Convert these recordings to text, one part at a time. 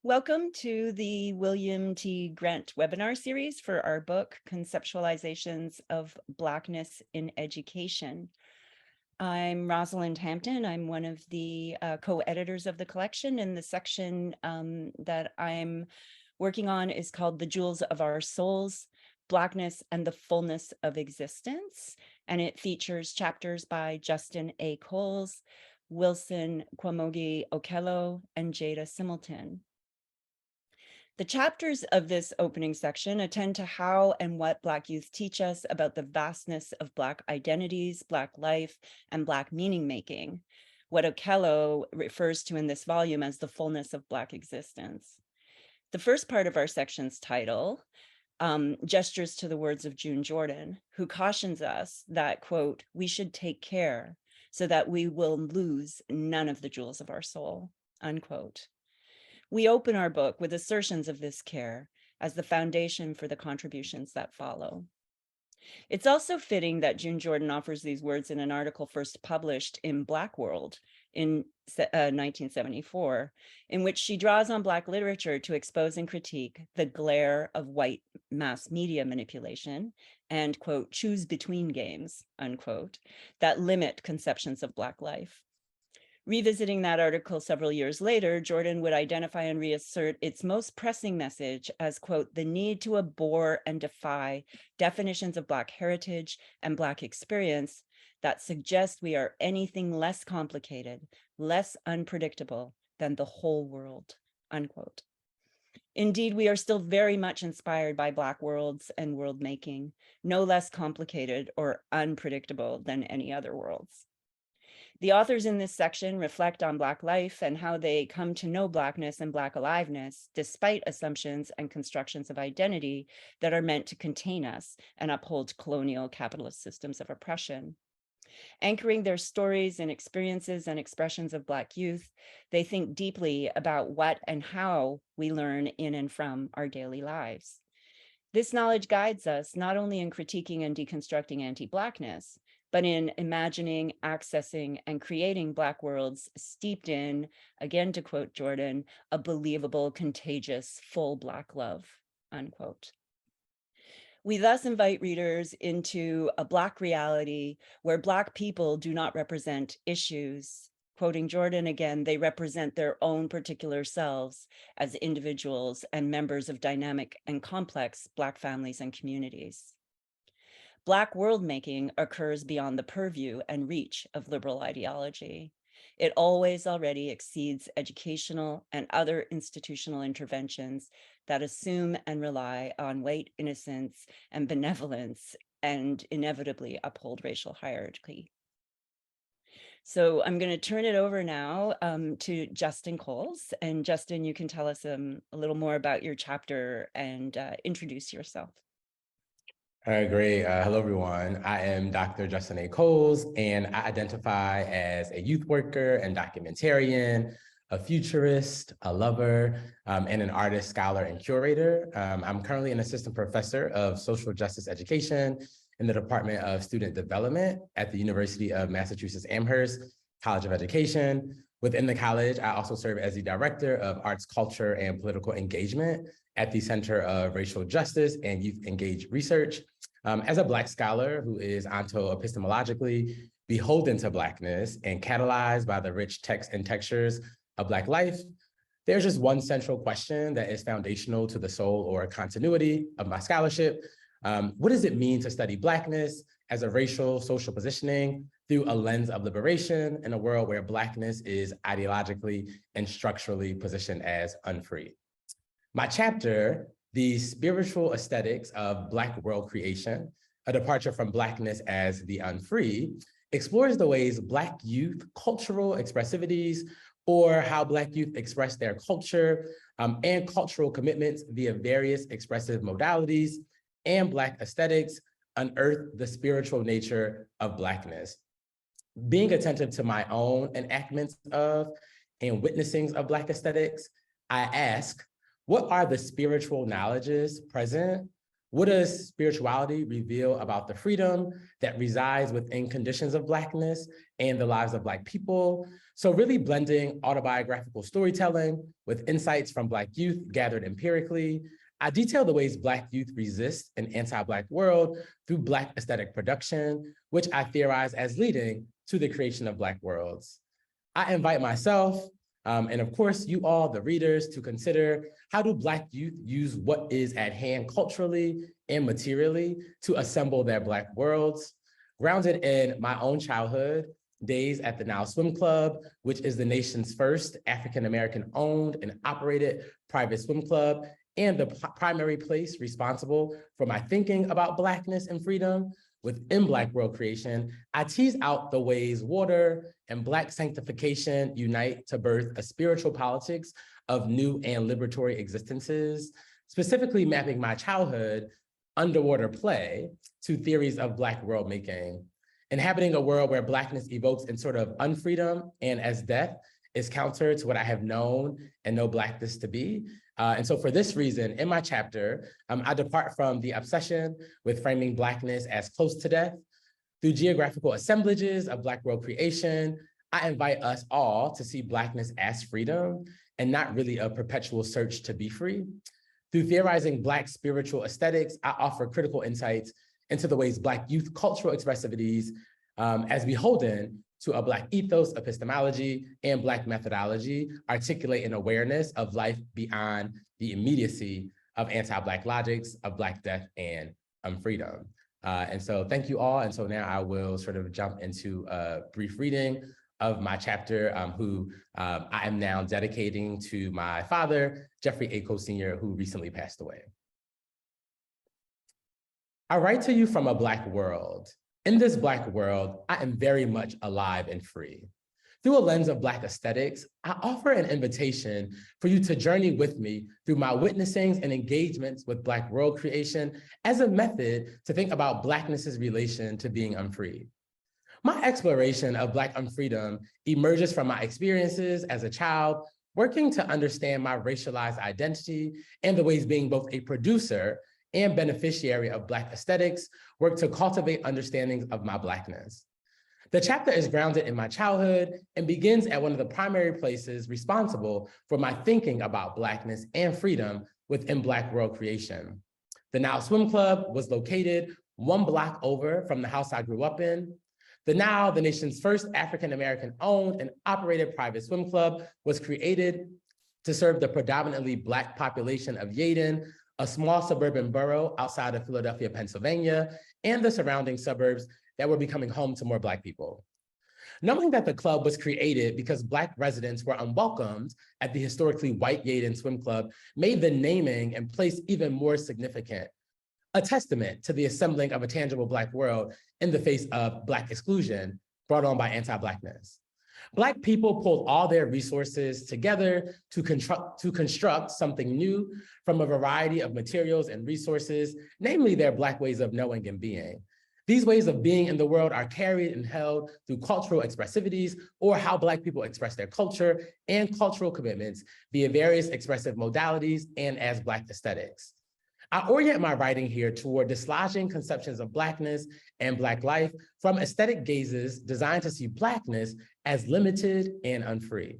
Welcome to the William T. Grant webinar series for our book, Conceptualizations of Blackness in Education. I'm Rosalind Hampton. I'm one of the co-editors of the collection, and the section that I'm working on is called The Jewels of Our Souls, Blackness and the Fullness of Existence, and it features chapters by Justin A. Coles, Wilson Kwamogi Okello, and Jada Similton. The chapters of this opening section attend to how and what Black youth teach us about the vastness of Black identities, Black life, and Black meaning making, what Okello refers to in this volume as the fullness of Black existence. The first part of our section's title gestures to the words of June Jordan, who cautions us that, quote, we should take care so that we will lose none of the jewels of our soul, unquote. We open our book with assertions of this care as the foundation for the contributions that follow. It's also fitting that June Jordan offers these words in an article first published in Black World in 1974, in which she draws on Black literature to expose and critique the glare of white mass media manipulation and, quote, choose between games, unquote, that limit conceptions of Black life. Revisiting that article several years later, Jordan would identify and reassert its most pressing message as, quote, the need to abhor and defy definitions of Black heritage and Black experience that suggest we are anything less complicated, less unpredictable than the whole world, unquote. Indeed, we are still very much inspired by Black worlds and world making, no less complicated or unpredictable than any other worlds. The authors in this section reflect on Black life and how they come to know Blackness and Black aliveness, despite assumptions and constructions of identity that are meant to contain us and uphold colonial capitalist systems of oppression. Anchoring their stories and experiences and expressions of Black youth, they think deeply about what and how we learn in and from our daily lives. This knowledge guides us not only in critiquing and deconstructing anti-Blackness, but in imagining, accessing, and creating Black worlds steeped in, again to quote Jordan, a believable, contagious, full Black love, unquote. We thus invite readers into a Black reality where Black people do not represent issues. Quoting Jordan again, they represent their own particular selves as individuals and members of dynamic and complex Black families and communities. Black world making occurs beyond the purview and reach of liberal ideology. It always already exceeds educational and other institutional interventions that assume and rely on white innocence and benevolence and inevitably uphold racial hierarchy. So I'm going to turn it over now to Justin Coles. And Justin, you can tell us a little more about your chapter and introduce yourself. All right, great. Hello, everyone. I am Dr. Justin A. Coles, and I identify as a youth worker and documentarian, a futurist, a lover, and an artist, scholar, and curator. I'm currently an assistant professor of social justice education in the Department of Student Development at the University of Massachusetts Amherst College of Education. Within the college, I also serve as the director of arts, culture, and political engagement at the Center of Racial Justice and Youth Engaged Research. As a Black scholar who is onto-epistemologically beholden to Blackness and catalyzed by the rich text and textures of Black life, there's just one central question that is foundational to the soul or continuity of my scholarship. What does it mean to study Blackness as a racial social positioning through a lens of liberation in a world where Blackness is ideologically and structurally positioned as unfree? My chapter, The Spiritual Aesthetics of Black World Creation, a departure from Blackness as the unfree, explores the ways Black youth cultural expressivities, or how Black youth express their culture and cultural commitments via various expressive modalities and Black aesthetics, unearth the spiritual nature of Blackness. Being attentive to my own enactments of and witnessings of Black aesthetics, I ask, what are the spiritual knowledges present What does spirituality reveal about the freedom that resides within conditions of Blackness and the lives of Black people? So really blending autobiographical storytelling with insights from Black youth gathered empirically, I detail the ways Black youth resist an anti-Black world through Black aesthetic production, which I theorize as leading to the creation of Black worlds. I invite myself, and of course you all, the readers, to consider how do Black youth use what is at hand culturally and materially to assemble their Black worlds, grounded in my own childhood, days at the Now Swim Club, which is the nation's first African-American owned and operated private swim club, and the primary place responsible for my thinking about Blackness and freedom. Within Black world creation, I tease out the ways water and Black sanctification unite to birth a spiritual politics of new and liberatory existences, specifically mapping my childhood underwater play to theories of Black world making, inhabiting a world where Blackness evokes in sort of unfreedom and as death is counter to what I have known and know Blackness to be. And so for this reason, in my chapter, I depart from the obsession with framing Blackness as close to death. Through geographical assemblages of Black world creation, I invite us all to see Blackness as freedom and not really a perpetual search to be free. Through theorizing Black spiritual aesthetics, I offer critical insights into the ways Black youth cultural expressivities as beholden to a Black ethos, epistemology, and Black methodology articulate an awareness of life beyond the immediacy of anti-Black logics of Black death and freedom. And so thank you all. And so now I will sort of jump into a brief reading of my chapter, who I am now dedicating to my father, Jeffrey A. Coe Sr., who recently passed away. I write to you from a Black world. In this Black world, I am very much alive and free. Through a lens of Black aesthetics, I offer an invitation for you to journey with me through my witnessings and engagements with Black world creation as a method to think about Blackness's relation to being unfree. My exploration of Black unfreedom emerges from my experiences as a child, working to understand my racialized identity and the ways being both a producer and beneficiary of Black aesthetics work to cultivate understandings of my Blackness. The chapter is grounded in my childhood and begins at one of the primary places responsible for my thinking about Blackness and freedom within Black world creation. The Now Swim Club was located 1 block over from the house I grew up in. The Now, the nation's first African-American owned and operated private swim club, was created to serve the predominantly Black population of Yaden, a small suburban borough outside of Philadelphia, Pennsylvania, and the surrounding suburbs that were becoming home to more Black people. Knowing that the club was created because Black residents were unwelcomed at the historically white Yaden Swim Club made the naming and place even more significant, a testament to the assembling of a tangible Black world in the face of Black exclusion brought on by anti-Blackness. Black people pulled all their resources together to construct something new from a variety of materials and resources, namely their Black ways of knowing and being. These ways of being in the world are carried and held through cultural expressivities, or how Black people express their culture and cultural commitments via various expressive modalities and as Black aesthetics. I orient my writing here toward dislodging conceptions of Blackness and Black life from aesthetic gazes designed to see Blackness as limited and unfree.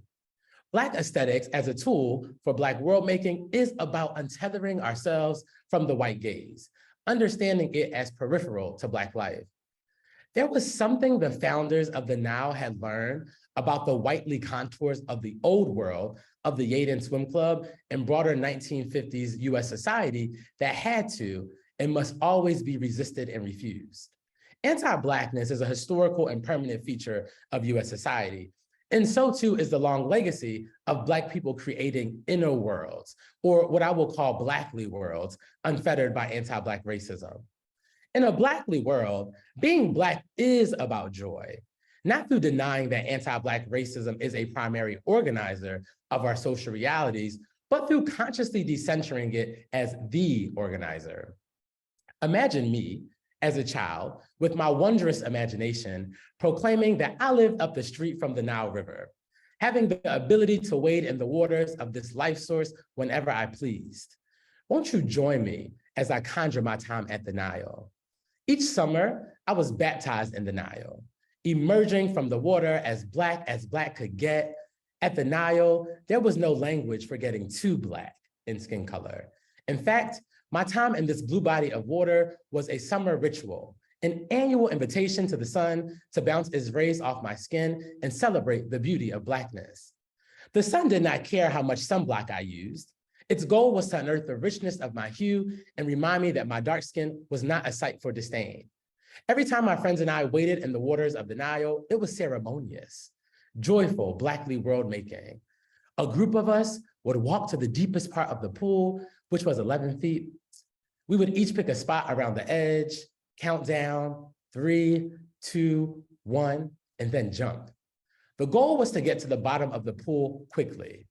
Black aesthetics as a tool for Black world making is about untethering ourselves from the white gaze, understanding it as peripheral to Black life. There was something the founders of the Now had learned about the whitely contours of the old world of the Yaden Swim Club and broader 1950s US society that had to and must always be resisted and refused. Anti-Blackness is a historical and permanent feature of US society, and so too is the long legacy of Black people creating inner worlds, or what I will call Blackly worlds, unfettered by anti-Black racism. In a Blackly world, being Black is about joy, not through denying that anti-Black racism is a primary organizer of our social realities, but through consciously decentering it as the organizer. Imagine me, as a child, with my wondrous imagination, proclaiming that I lived up the street from the Nile River, having the ability to wade in the waters of this life source whenever I pleased. Won't you join me as I conjure my time at the Nile. Each summer, I was baptized in the Nile, emerging from the water as black could get. At the Nile, there was no language for getting too black in skin color. In fact, my time in this blue body of water was a summer ritual, an annual invitation to the sun to bounce its rays off my skin and celebrate the beauty of Blackness. The sun did not care how much sunblock I used. Its goal was to unearth the richness of my hue and remind me that my dark skin was not a sight for disdain. Every time my friends and I waded in the waters of the Nile, it was ceremonious, joyful, Blackly world-making. A group of us would walk to the deepest part of the pool, which was 11 feet. We would each pick a spot around the edge, count down, 3, 2, 1, and then jump. The goal was to get to the bottom of the pool quickly.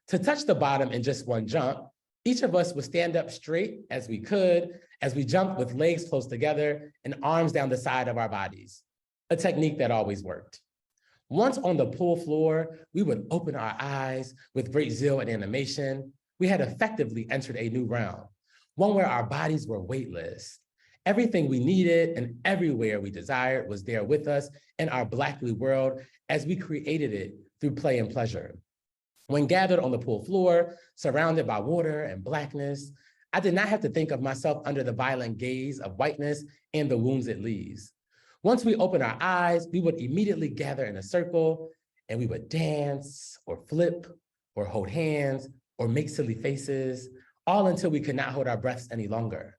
To touch the bottom in just one jump, each of us would stand up straight as we could as we jumped with legs close together and arms down the side of our bodies, a technique that always worked. Once on the pool floor, we would open our eyes with great zeal and animation. We had effectively entered a new realm, one where our bodies were weightless. Everything we needed and everywhere we desired was there with us in our Blackly world as we created it through play and pleasure. When gathered on the pool floor, surrounded by water and Blackness, I did not have to think of myself under the violent gaze of whiteness and the wounds it leaves. Once we opened our eyes, we would immediately gather in a circle and we would dance or flip or hold hands or make silly faces, all until we could not hold our breaths any longer.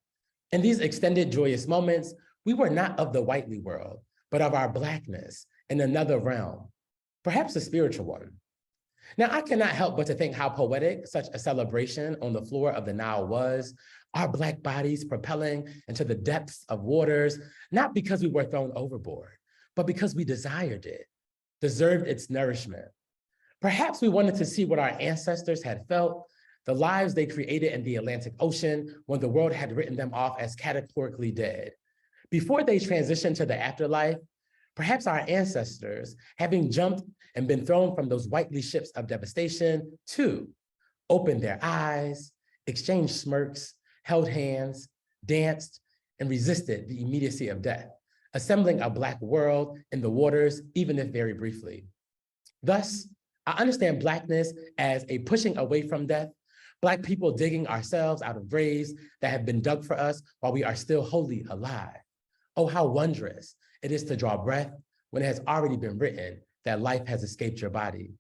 In these extended joyous moments, we were not of the whitely world, but of our Blackness in another realm, perhaps a spiritual one. Now, I cannot help but to think how poetic such a celebration on the floor of the Nile was, our Black bodies propelling into the depths of waters, not because we were thrown overboard, but because we desired it, deserved its nourishment. Perhaps we wanted to see what our ancestors had felt, the lives they created in the Atlantic Ocean when the world had written them off as categorically dead. Before they transitioned to the afterlife, perhaps our ancestors, having jumped and been thrown from those whitely ships of devastation, too, opened their eyes, exchanged smirks, held hands, danced, and resisted the immediacy of death, assembling a Black world in the waters, even if very briefly. Thus, I understand Blackness as a pushing away from death, Black people digging ourselves out of graves that have been dug for us while we are still wholly alive. Oh, how wondrous it is to draw breath when it has already been written that life has escaped your body.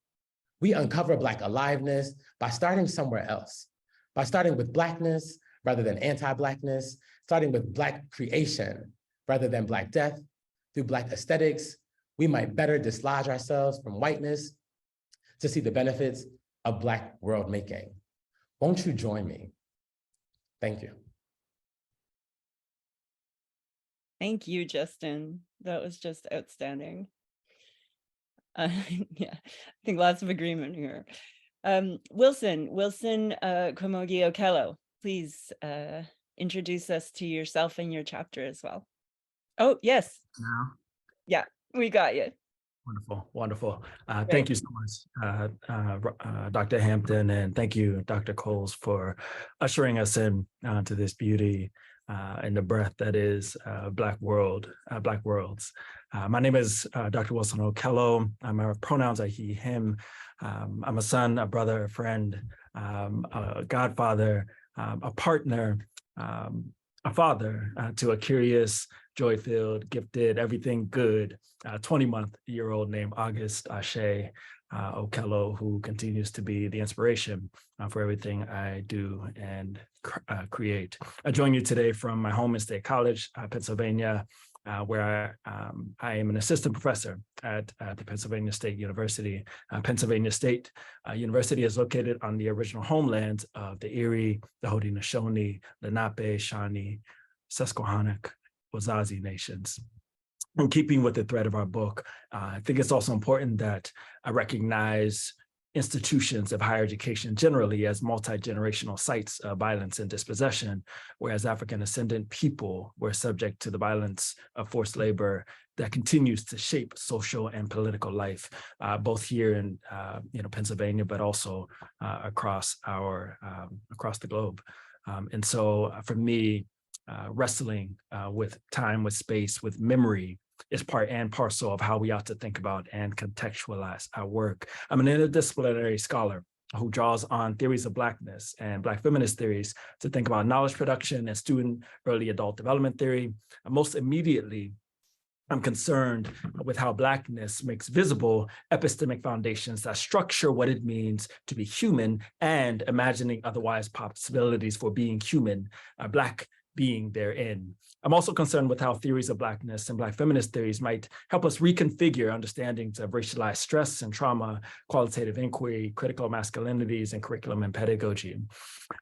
We uncover Black aliveness by starting somewhere else, by starting with Blackness rather than anti-Blackness, starting with Black creation rather than Black death. Through Black aesthetics, we might better dislodge ourselves from whiteness to see the benefits of Black world making. Won't you join me? Thank you. Thank you, Justin. That was just outstanding. Yeah, I think lots of agreement here. Wilson Komogi Okello, please introduce us to yourself and your chapter as well. Oh, yes. Now. Yeah, we got you. Wonderful, wonderful. Thank you so much, Dr. Hampton, and thank you, Dr. Coles, for ushering us in to this beauty and the breath that is Black world, Black worlds. My name is Dr. Wilson Okello. My pronouns are he, him. I'm a son, a brother, a friend, a godfather, a partner, a father to a curious, joy-filled, gifted, everything good, 20-month-year-old named August Ashe Okello, who continues to be the inspiration for everything I do and create. I join you today from my home in State College, Pennsylvania, where I am an assistant professor at the Pennsylvania State University. Pennsylvania State University is located on the original homelands of the Erie, the Haudenosaunee, Lenape, Shawnee, Susquehannock, Wazazi nations. In keeping with the thread of our book, I think it's also important that I recognize institutions of higher education generally as multi-generational sites of violence and dispossession, whereas African ascendant people were subject to the violence of forced labor that continues to shape social and political life, both here in Pennsylvania, but also across the globe. And so for me, wrestling with time, with space, with memory is part and parcel of how we ought to think about and contextualize our work. I'm an interdisciplinary scholar who draws on theories of Blackness and Black feminist theories to think about knowledge production and student early adult development theory. And most immediately, I'm concerned with how Blackness makes visible epistemic foundations that structure what it means to be human and imagining otherwise possibilities for being human, Black being therein. I'm also concerned with how theories of Blackness and Black feminist theories might help us reconfigure understandings of racialized stress and trauma, qualitative inquiry, critical masculinities, and curriculum and pedagogy.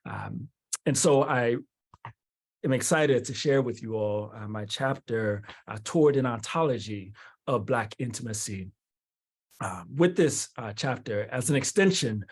And so I am excited to share with you all my chapter toward an ontology of Black intimacy. With this chapter as an extension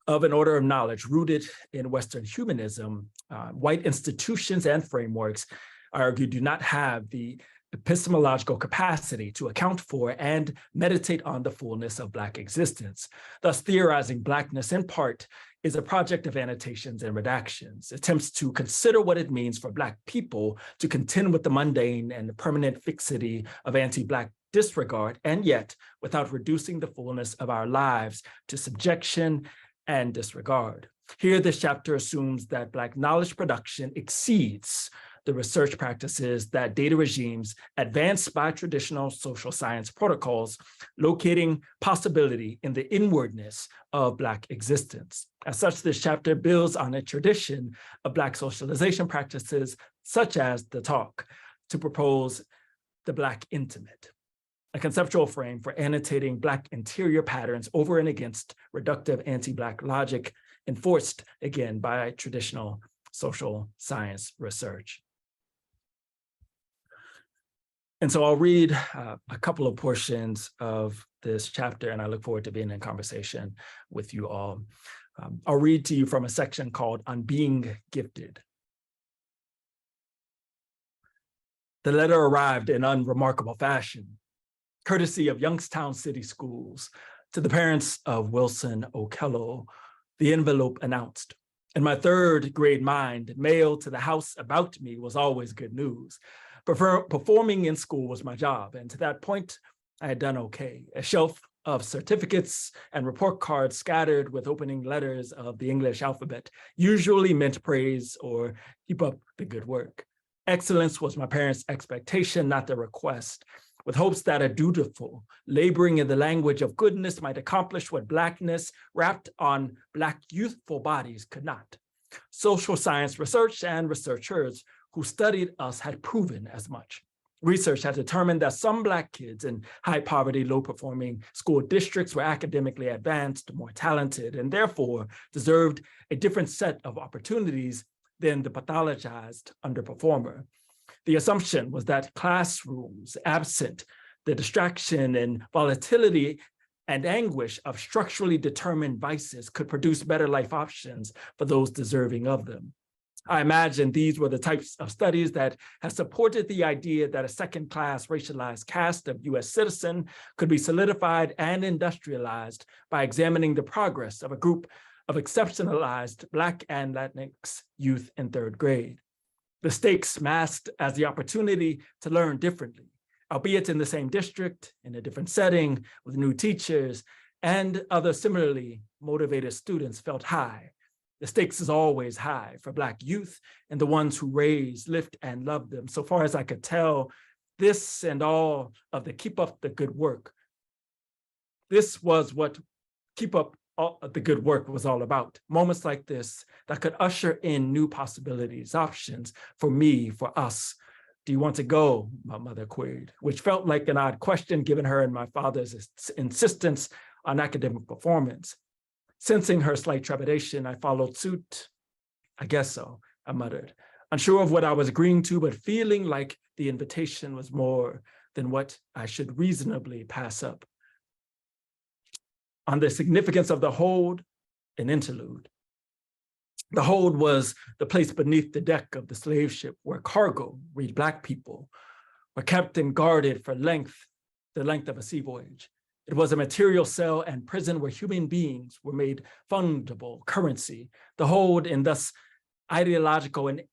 of an order of knowledge rooted in Western humanism, white institutions and frameworks, I argue, do not have the epistemological capacity to account for and meditate on the fullness of Black existence. Thus, theorizing Blackness in part is a project of annotations and redactions, attempts to consider what it means for Black people to contend with the mundane and the permanent fixity of anti-Black disregard, and yet without reducing the fullness of our lives to subjection and disregard. Here, this chapter assumes that Black knowledge production exceeds the research practices that data regimes advanced by traditional social science protocols, locating possibility in the inwardness of Black existence. As such, this chapter builds on a tradition of Black socialization practices, such as the talk, to propose the Black intimate, a conceptual frame for annotating Black interior patterns over and against reductive anti-Black logic enforced, again, by traditional social science research. And so I'll read a couple of portions of this chapter, and I look forward to being in conversation with you all. I'll read to you from a section called On Being Gifted. The letter arrived in unremarkable fashion, courtesy of Youngstown City Schools, to the parents of Wilson Okello. The envelope announced. In my third grade mind, mail to the house about me was always good news. Performing in school was my job, and to that point, I had done okay. A shelf of certificates and report cards scattered with opening letters of the English alphabet usually meant praise or keep up the good work. Excellence was my parents' expectation, not their request, with hopes that a dutiful, laboring in the language of goodness might accomplish what Blackness wrapped on Black youthful bodies could not. Social science research and researchers who studied us had proven as much. Research had determined that some Black kids in high poverty, low performing school districts were academically advanced, more talented, and therefore deserved a different set of opportunities than the pathologized underperformer. The assumption was that classrooms, absent the distraction and volatility and anguish of structurally determined vices, could produce better life options for those deserving of them. I imagine these were the types of studies that have supported the idea that a second-class racialized caste of US citizen could be solidified and industrialized by examining the progress of a group of exceptionalized Black and Latinx youth in third grade. The stakes masked as the opportunity to learn differently, albeit in the same district, in a different setting, with new teachers, and other similarly motivated students felt high. The stakes is always high for Black youth and the ones who raise, lift, and love them. So far as I could tell, this and all of the keep up the good work, this was what keep up all the good work was all about. Moments like this that could usher in new possibilities, options for me, for us. Do you want to go? My mother queried, which felt like an odd question given her and my father's insistence on academic performance. Sensing her slight trepidation, I followed suit. I guess so, I muttered, unsure of what I was agreeing to, but feeling like the invitation was more than what I should reasonably pass up. On the significance of the hold, an interlude. The hold was the place beneath the deck of the slave ship where cargo, read Black people, were kept and guarded for the length of a sea voyage. It was a material cell and prison where human beings were made fungible currency. The hold, and thus ideological and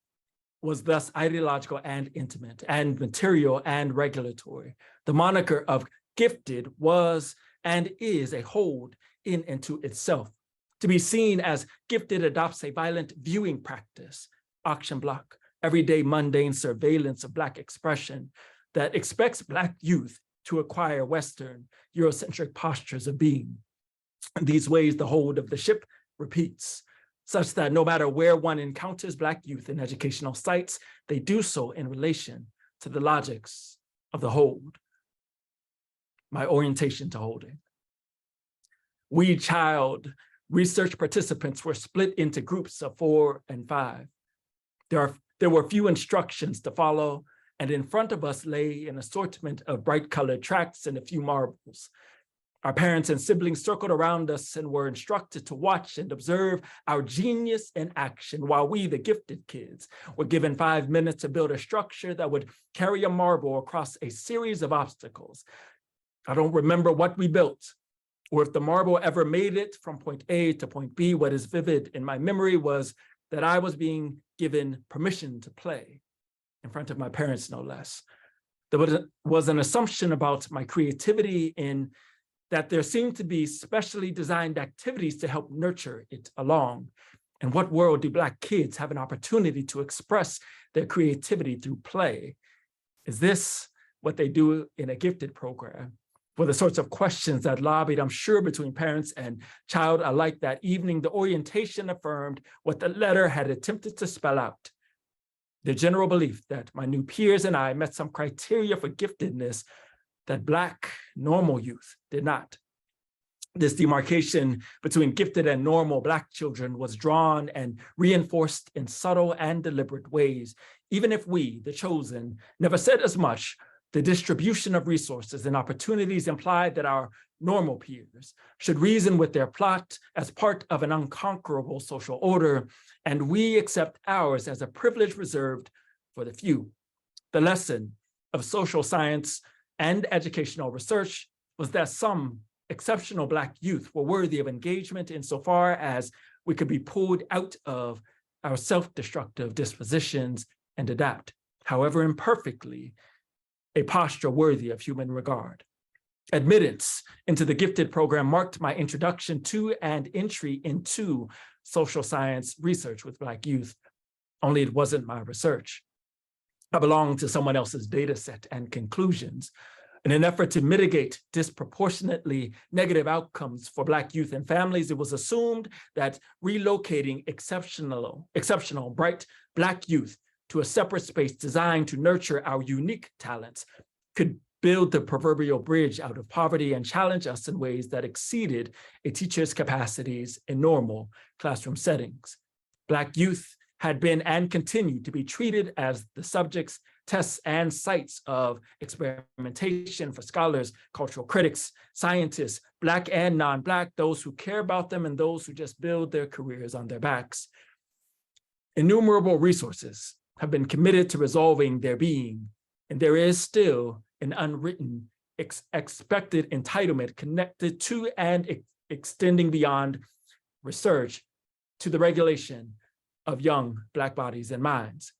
was thus ideological and intimate and material and regulatory. The moniker of gifted was and is a hold in and to itself. To be seen as gifted adopts a violent viewing practice, auction block, everyday mundane surveillance of Black expression that expects Black youth to acquire Western Eurocentric postures of being. In these ways, the hold of the ship repeats, such that no matter where one encounters Black youth in educational sites, they do so in relation to the logics of the hold. My orientation to holding. We child research participants were split into groups of 4 and 5. There were few instructions to follow, and in front of us lay an assortment of bright colored tracts and a few marbles. Our parents and siblings circled around us and were instructed to watch and observe our genius in action, while we, the gifted kids, were given 5 minutes to build a structure that would carry a marble across a series of obstacles. I don't remember what we built, or if the marble ever made it from point A to point B. What is vivid in my memory was that I was being given permission to play in front of my parents, no less. There was an assumption about my creativity in that there seemed to be specially designed activities to help nurture it along. In what world do Black kids have an opportunity to express their creativity through play? Is this what they do in a gifted program? For the sorts of questions that lobbied, I'm sure, between parents and child alike that evening, the orientation affirmed what the letter had attempted to spell out. The general belief that my new peers and I met some criteria for giftedness that Black normal youth did not. This demarcation between gifted and normal Black children was drawn and reinforced in subtle and deliberate ways. Even if we, the chosen, never said as much, the distribution of resources and opportunities implied that our normal peers should reason with their plot as part of an unconquerable social order, and we accept ours as a privilege reserved for the few. The lesson of social science and educational research was that some exceptional Black youth were worthy of engagement insofar as we could be pulled out of our self-destructive dispositions and adapt, however imperfectly, a posture worthy of human regard. Admittance into the gifted program marked my introduction to and entry into social science research with Black youth, only it wasn't my research. I belonged to someone else's data set and conclusions. In an effort to mitigate disproportionately negative outcomes for Black youth and families, it was assumed that relocating exceptional, bright Black youth to a separate space designed to nurture our unique talents could build the proverbial bridge out of poverty and challenge us in ways that exceeded a teacher's capacities in normal classroom settings. Black youth had been and continued to be treated as the subjects, tests, and sites of experimentation for scholars, cultural critics, scientists, Black and non-Black, those who care about them and those who just build their careers on their backs. Innumerable resources have been committed to resolving their being, and there is still an unwritten expected entitlement connected to and extending beyond research to the regulation of young Black bodies and minds.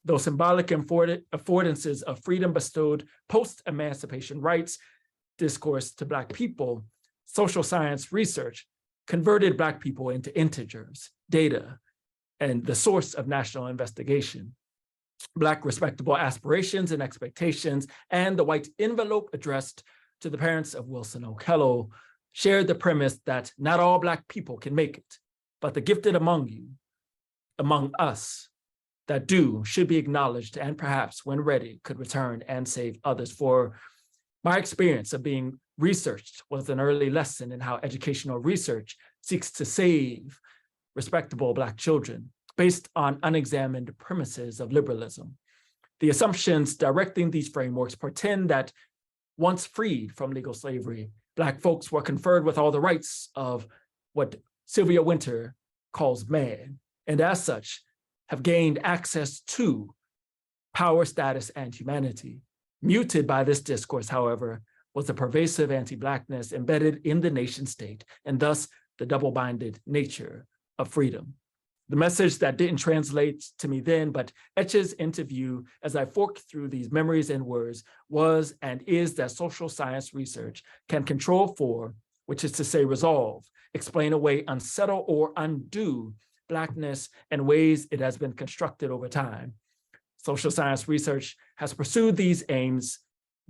Those symbolic affordances of freedom bestowed post-emancipation rights discourse to Black people, social science research converted Black people into integers, data, and the source of national investigation. Black respectable aspirations and expectations, and the white envelope addressed to the parents of Wilson O'Kello shared the premise that not all Black people can make it, but the gifted among you, among us, that do should be acknowledged and perhaps, when ready, could return and save others. For my experience of being researched was an early lesson in how educational research seeks to save respectable Black children based on unexamined premises of liberalism. The assumptions directing these frameworks pretend that once freed from legal slavery, Black folks were conferred with all the rights of what Sylvia Wynter calls man, and as such, have gained access to power, status, and humanity. Muted by this discourse, however, was the pervasive anti-Blackness embedded in the nation state, and thus the double-minded nature of freedom. The message that didn't translate to me then, but etches into view as I fork through these memories and words, was and is that social science research can control for, which is to say resolve, explain away, unsettle, or undo Blackness and ways it has been constructed over time. Social science research has pursued these aims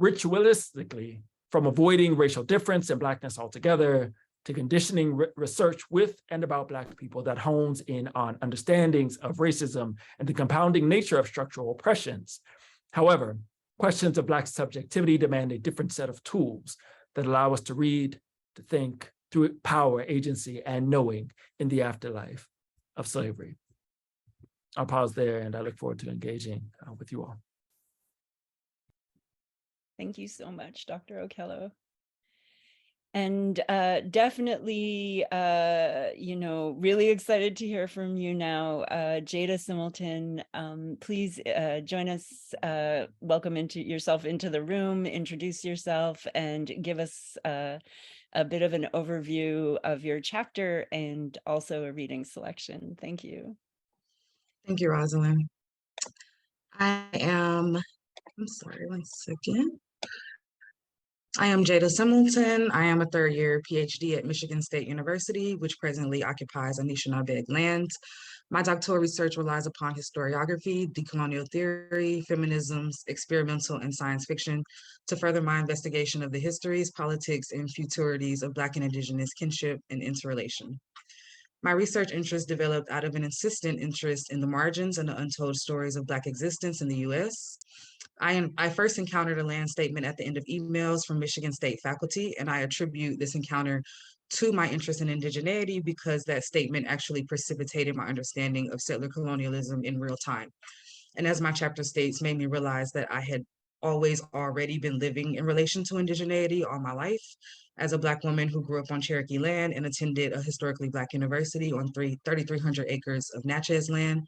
ritualistically, from avoiding racial difference and Blackness altogether, to conditioning research with and about Black people that hones in on understandings of racism and the compounding nature of structural oppressions. However, questions of Black subjectivity demand a different set of tools that allow us to read, to think through power, agency, and knowing in the afterlife of slavery. I'll pause there, and I look forward to engaging with you all. Thank you so much, Dr. Okello. And definitely, really excited to hear from you now. Jada Similton, please join us, welcome yourself into the room, introduce yourself, and give us a bit of an overview of your chapter and also a reading selection. Thank you. Thank you, Rosalind. I'm sorry, one second. I am Jada Similton. I am a third-year PhD at Michigan State University, which presently occupies Anishinaabe land. My doctoral research relies upon historiography, decolonial theory, feminisms, experimental and science fiction to further my investigation of the histories, politics, and futurities of Black and Indigenous kinship and interrelation. My research interest developed out of an insistent interest in the margins and the untold stories of Black existence in the U.S. I first encountered a land statement at the end of emails from Michigan State faculty, and I attribute this encounter to my interest in indigeneity because that statement actually precipitated my understanding of settler colonialism in real time. And as my chapter states, made me realize that I had always already been living in relation to indigeneity all my life as a Black woman who grew up on Cherokee land and attended a historically Black university on 3,300 acres of Natchez land.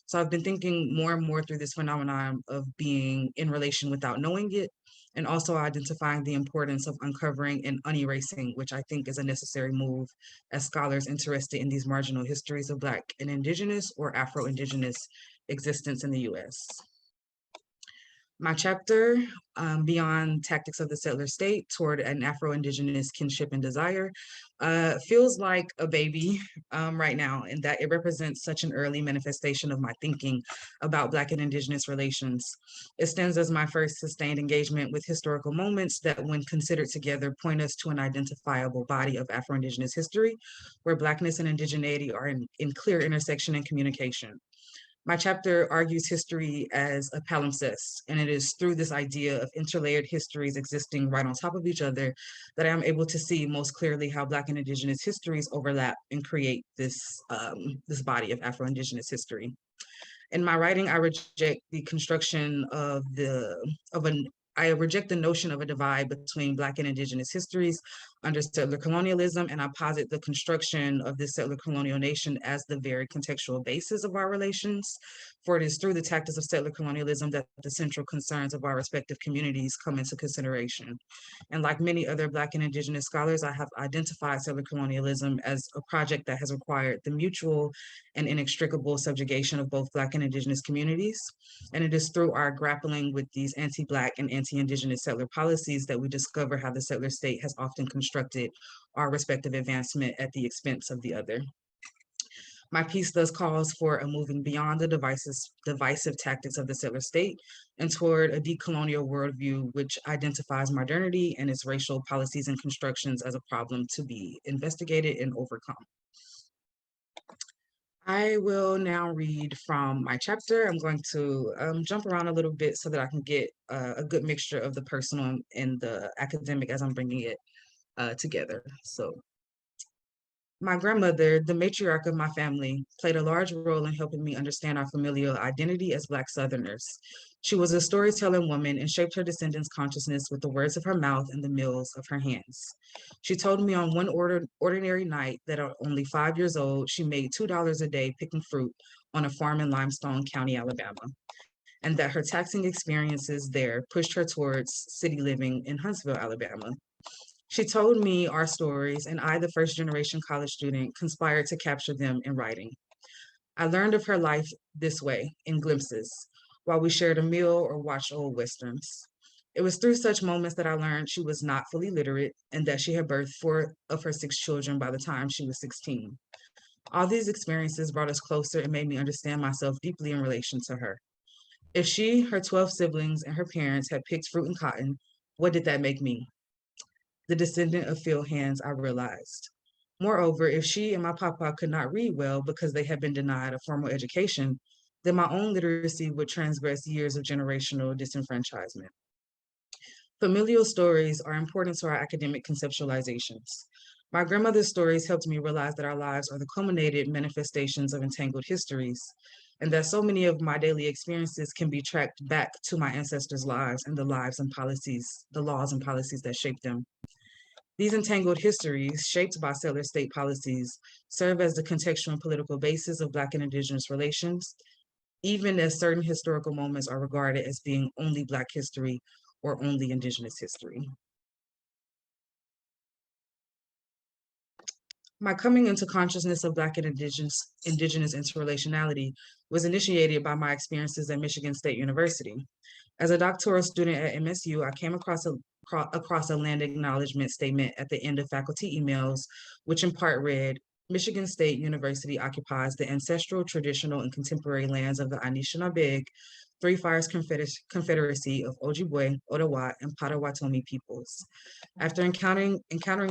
So I've been thinking more and more through this phenomenon of being in relation without knowing it, and also identifying the importance of uncovering and unerasing, which I think is a necessary move as scholars interested in these marginal histories of Black and Indigenous or Afro-Indigenous existence in the US. My chapter, Beyond Tactics of the Settler State Toward an Afro-Indigenous Kinship and Desire, feels like a baby right now, in that it represents such an early manifestation of my thinking about Black and Indigenous relations. It stands as my first sustained engagement with historical moments that, when considered together, point us to an identifiable body of Afro-Indigenous history, where Blackness and indigeneity are in clear intersection and communication. My chapter argues history as a palimpsest, and it is through this idea of interlayered histories existing right on top of each other that I am able to see most clearly how Black and Indigenous histories overlap and create this body of Afro-Indigenous history. In my writing, I reject the construction I reject the notion of a divide between Black and Indigenous histories under settler colonialism, and I posit the construction of this settler colonial nation as the very contextual basis of our relations. For it is through the tactics of settler colonialism that the central concerns of our respective communities come into consideration. And like many other Black and Indigenous scholars, I have identified settler colonialism as a project that has required the mutual and inextricable subjugation of both Black and Indigenous communities. And it is through our grappling with these anti-Black and anti-Indigenous settler policies that we discover how the settler state has often constructed our respective advancement at the expense of the other. My piece thus calls for a moving beyond the divisive tactics of the settler state and toward a decolonial worldview which identifies modernity and its racial policies and constructions as a problem to be investigated and overcome. I will now read from my chapter. I'm going to jump around a little bit so that I can get a good mixture of the personal and the academic as I'm bringing it together. So, my grandmother, the matriarch of my family, played a large role in helping me understand our familial identity as Black Southerners. She was a storytelling woman and shaped her descendants' consciousness with the words of her mouth and the mills of her hands. She told me on one ordinary night that at only 5 years old, she made $2 a day picking fruit on a farm in Limestone County, Alabama, and that her taxing experiences there pushed her towards city living in Huntsville, Alabama. She told me our stories, and I, the first-generation college student, conspired to capture them in writing. I learned of her life this way, in glimpses, while we shared a meal or watched old westerns. It was through such moments that I learned she was not fully literate and that she had birthed 4 of her 6 children by the time she was 16. All these experiences brought us closer and made me understand myself deeply in relation to her. If she, her 12 siblings, and her parents had picked fruit and cotton, what did that make me? The descendant of field hands, I realized. Moreover, if she and my papa could not read well because they had been denied a formal education, then my own literacy would transgress years of generational disenfranchisement. Familial stories are important to our academic conceptualizations. My grandmother's stories helped me realize that our lives are the culminated manifestations of entangled histories, and that so many of my daily experiences can be tracked back to my ancestors' lives and the laws and policies that shaped them. These entangled histories, shaped by settler state policies, serve as the contextual and political basis of Black and Indigenous relations, even as certain historical moments are regarded as being only Black history or only Indigenous history. My coming into consciousness of Black and Indigenous interrelationality was initiated by my experiences at Michigan State University. As a doctoral student at MSU, I came across a land acknowledgement statement at the end of faculty emails, which in part read, Michigan State University occupies the ancestral, traditional, and contemporary lands of the Anishinaabe, Three Fires Confederacy of Ojibwe, Ottawa, and Potawatomi peoples. After encountering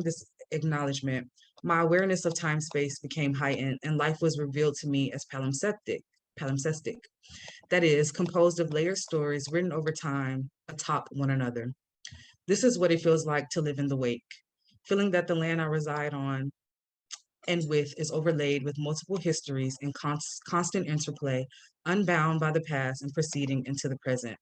this acknowledgement, my awareness of time-space became heightened, and life was revealed to me as palimpsestic, that is, composed of layered stories written over time atop one another. This is what it feels like to live in the wake, feeling that the land I reside on and with is overlaid with multiple histories in constant interplay, unbound by the past and proceeding into the present.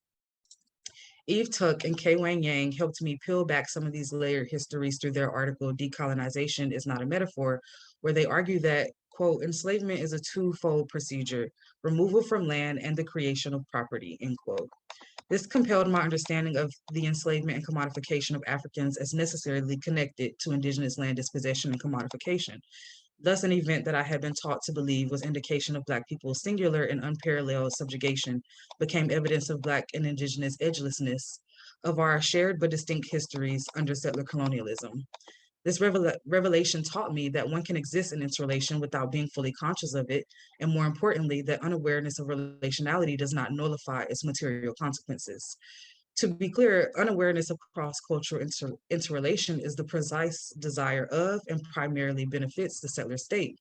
Eve Tuck and Kay Wang Yang helped me peel back some of these layered histories through their article, Decolonization is Not a Metaphor, where they argue that, quote, enslavement is a twofold procedure, removal from land and the creation of property, end quote. This compelled my understanding of the enslavement and commodification of Africans as necessarily connected to Indigenous land dispossession and commodification. Thus, an event that I had been taught to believe was indication of Black people's singular and unparalleled subjugation became evidence of Black and Indigenous edgelessness, of our shared but distinct histories under settler colonialism. This revelation taught me that one can exist in interrelation without being fully conscious of it, and more importantly, that unawareness of relationality does not nullify its material consequences. To be clear, unawareness of cross-cultural interrelation is the precise desire of and primarily benefits the settler state.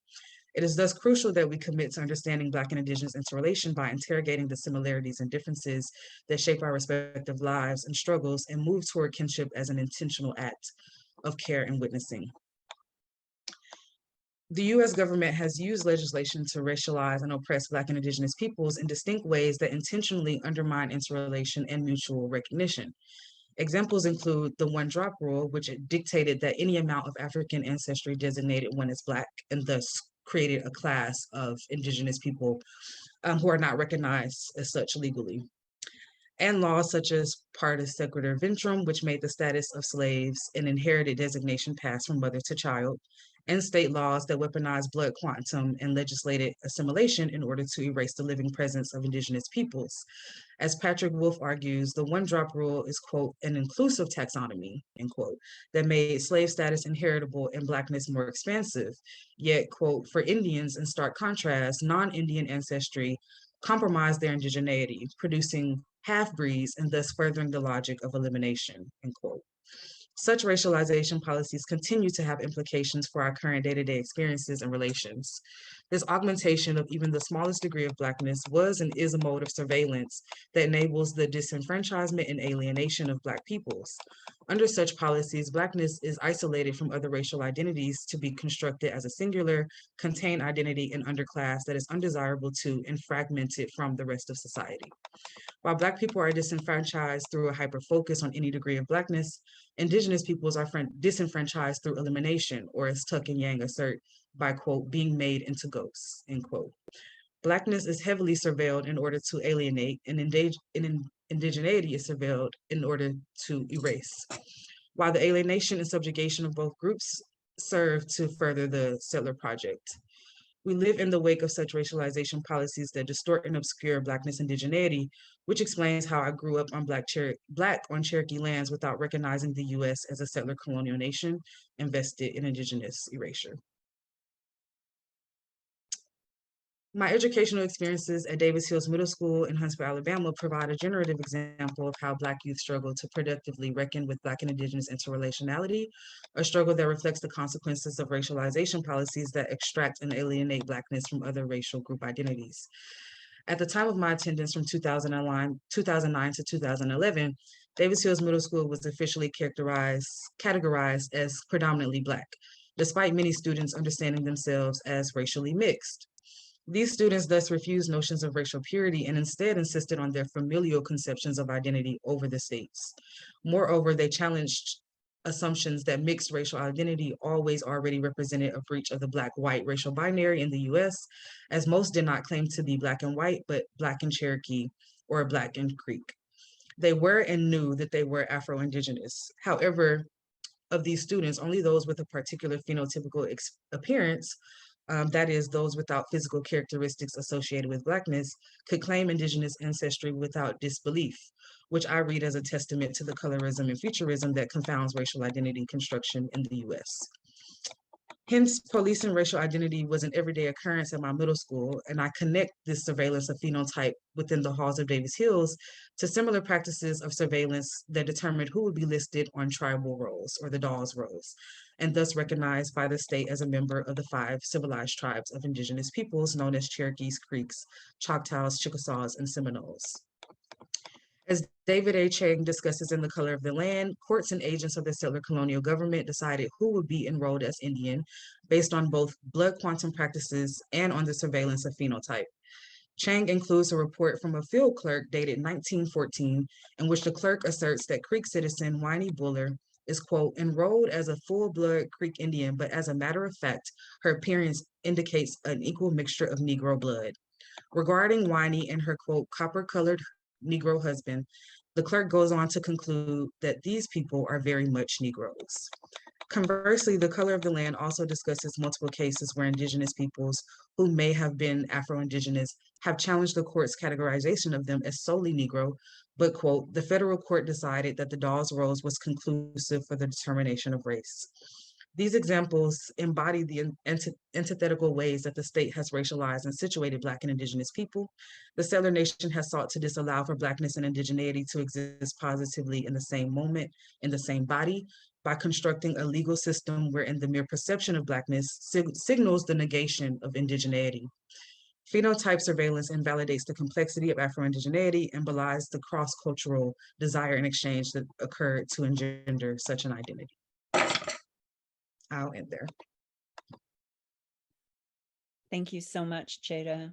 It is thus crucial that we commit to understanding Black and Indigenous interrelation by interrogating the similarities and differences that shape our respective lives and struggles and move toward kinship as an intentional act of care and witnessing. The US government has used legislation to racialize and oppress Black and Indigenous peoples in distinct ways that intentionally undermine interrelation and mutual recognition. Examples include the one drop rule, which dictated that any amount of African ancestry designated one as Black and thus created a class of Indigenous people who are not recognized as such legally. And laws such as Partus Sequitur Ventrum, which made the status of slaves an inherited designation passed from mother to child, and state laws that weaponized blood quantum and legislated assimilation in order to erase the living presence of Indigenous peoples. As Patrick Wolf argues, the one-drop rule is, quote, an inclusive taxonomy, end quote, that made slave status inheritable and Blackness more expansive. Yet, quote, for Indians, in stark contrast, non-Indian ancestry compromised their indigeneity, producing half-breeds and thus furthering the logic of elimination, end quote. Such racialization policies continue to have implications for our current day-to-day experiences and relations. This augmentation of even the smallest degree of Blackness was and is a mode of surveillance that enables the disenfranchisement and alienation of Black peoples. Under such policies, Blackness is isolated from other racial identities to be constructed as a singular, contained identity and underclass that is undesirable to and fragmented from the rest of society. While Black people are disenfranchised through a hyper-focus on any degree of Blackness, Indigenous peoples are disenfranchised through elimination, or as Tuck and Yang assert, by, quote, being made into ghosts, end quote. Blackness is heavily surveilled in order to alienate, and indigeneity is surveilled in order to erase. While the alienation and subjugation of both groups serve to further the settler project. We live in the wake of such racialization policies that distort and obscure Blackness indigeneity, which explains how I grew up on Black on Cherokee lands without recognizing the U.S. as a settler colonial nation invested in Indigenous erasure. My educational experiences at Davis Hills Middle School in Huntsville, Alabama provide a generative example of how Black youth struggle to productively reckon with Black and Indigenous interrelationality, a struggle that reflects the consequences of racialization policies that extract and alienate Blackness from other racial group identities. At the time of my attendance from 2009 to 2011, Davis Hills Middle School was officially categorized as predominantly Black, despite many students understanding themselves as racially mixed. These students thus refused notions of racial purity and instead insisted on their familial conceptions of identity over the states. Moreover, they challenged assumptions that mixed racial identity always already represented a breach of the Black-white racial binary in the US, as most did not claim to be Black and white, but Black and Cherokee or Black and Creek. They were and knew that they were Afro-Indigenous. However, of these students, only those with a particular phenotypical appearance, that is, those without physical characteristics associated with Blackness, could claim Indigenous ancestry without disbelief, which I read as a testament to the colorism and futurism that confounds racial identity construction in the US. Hence, policing racial identity was an everyday occurrence at my middle school, and I connect this surveillance of phenotype within the halls of Davis Hills to similar practices of surveillance that determined who would be listed on tribal rolls, or the Dawes rolls, and thus recognized by the state as a member of the 5 civilized tribes of Indigenous peoples known as Cherokees, Creeks, Choctaws, Chickasaws, and Seminoles. As David A. Chang discusses in The Color of the Land, courts and agents of the settler colonial government decided who would be enrolled as Indian based on both blood quantum practices and on the surveillance of phenotype. Chang includes a report from a field clerk dated 1914, in which the clerk asserts that Creek citizen Winnie Buller is, quote, enrolled as a full-blood Creek Indian, but as a matter of fact, her appearance indicates an equal mixture of Negro blood. Regarding Winnie and her, quote, copper-colored Negro husband, the clerk goes on to conclude that these people are very much Negroes. Conversely, The Color of the Land also discusses multiple cases where Indigenous peoples who may have been Afro-Indigenous have challenged the court's categorization of them as solely Negro, but, quote, the federal court decided that the Dawes rolls was conclusive for the determination of race. These examples embody the antithetical ways that the state has racialized and situated Black and Indigenous people. The settler nation has sought to disallow for Blackness and indigeneity to exist positively in the same moment, in the same body, by constructing a legal system wherein the mere perception of Blackness signals the negation of indigeneity. Phenotype surveillance invalidates the complexity of Afro-Indigeneity and belies the cross-cultural desire and exchange that occurred to engender such an identity. I'll end there. Thank you so much, Jada.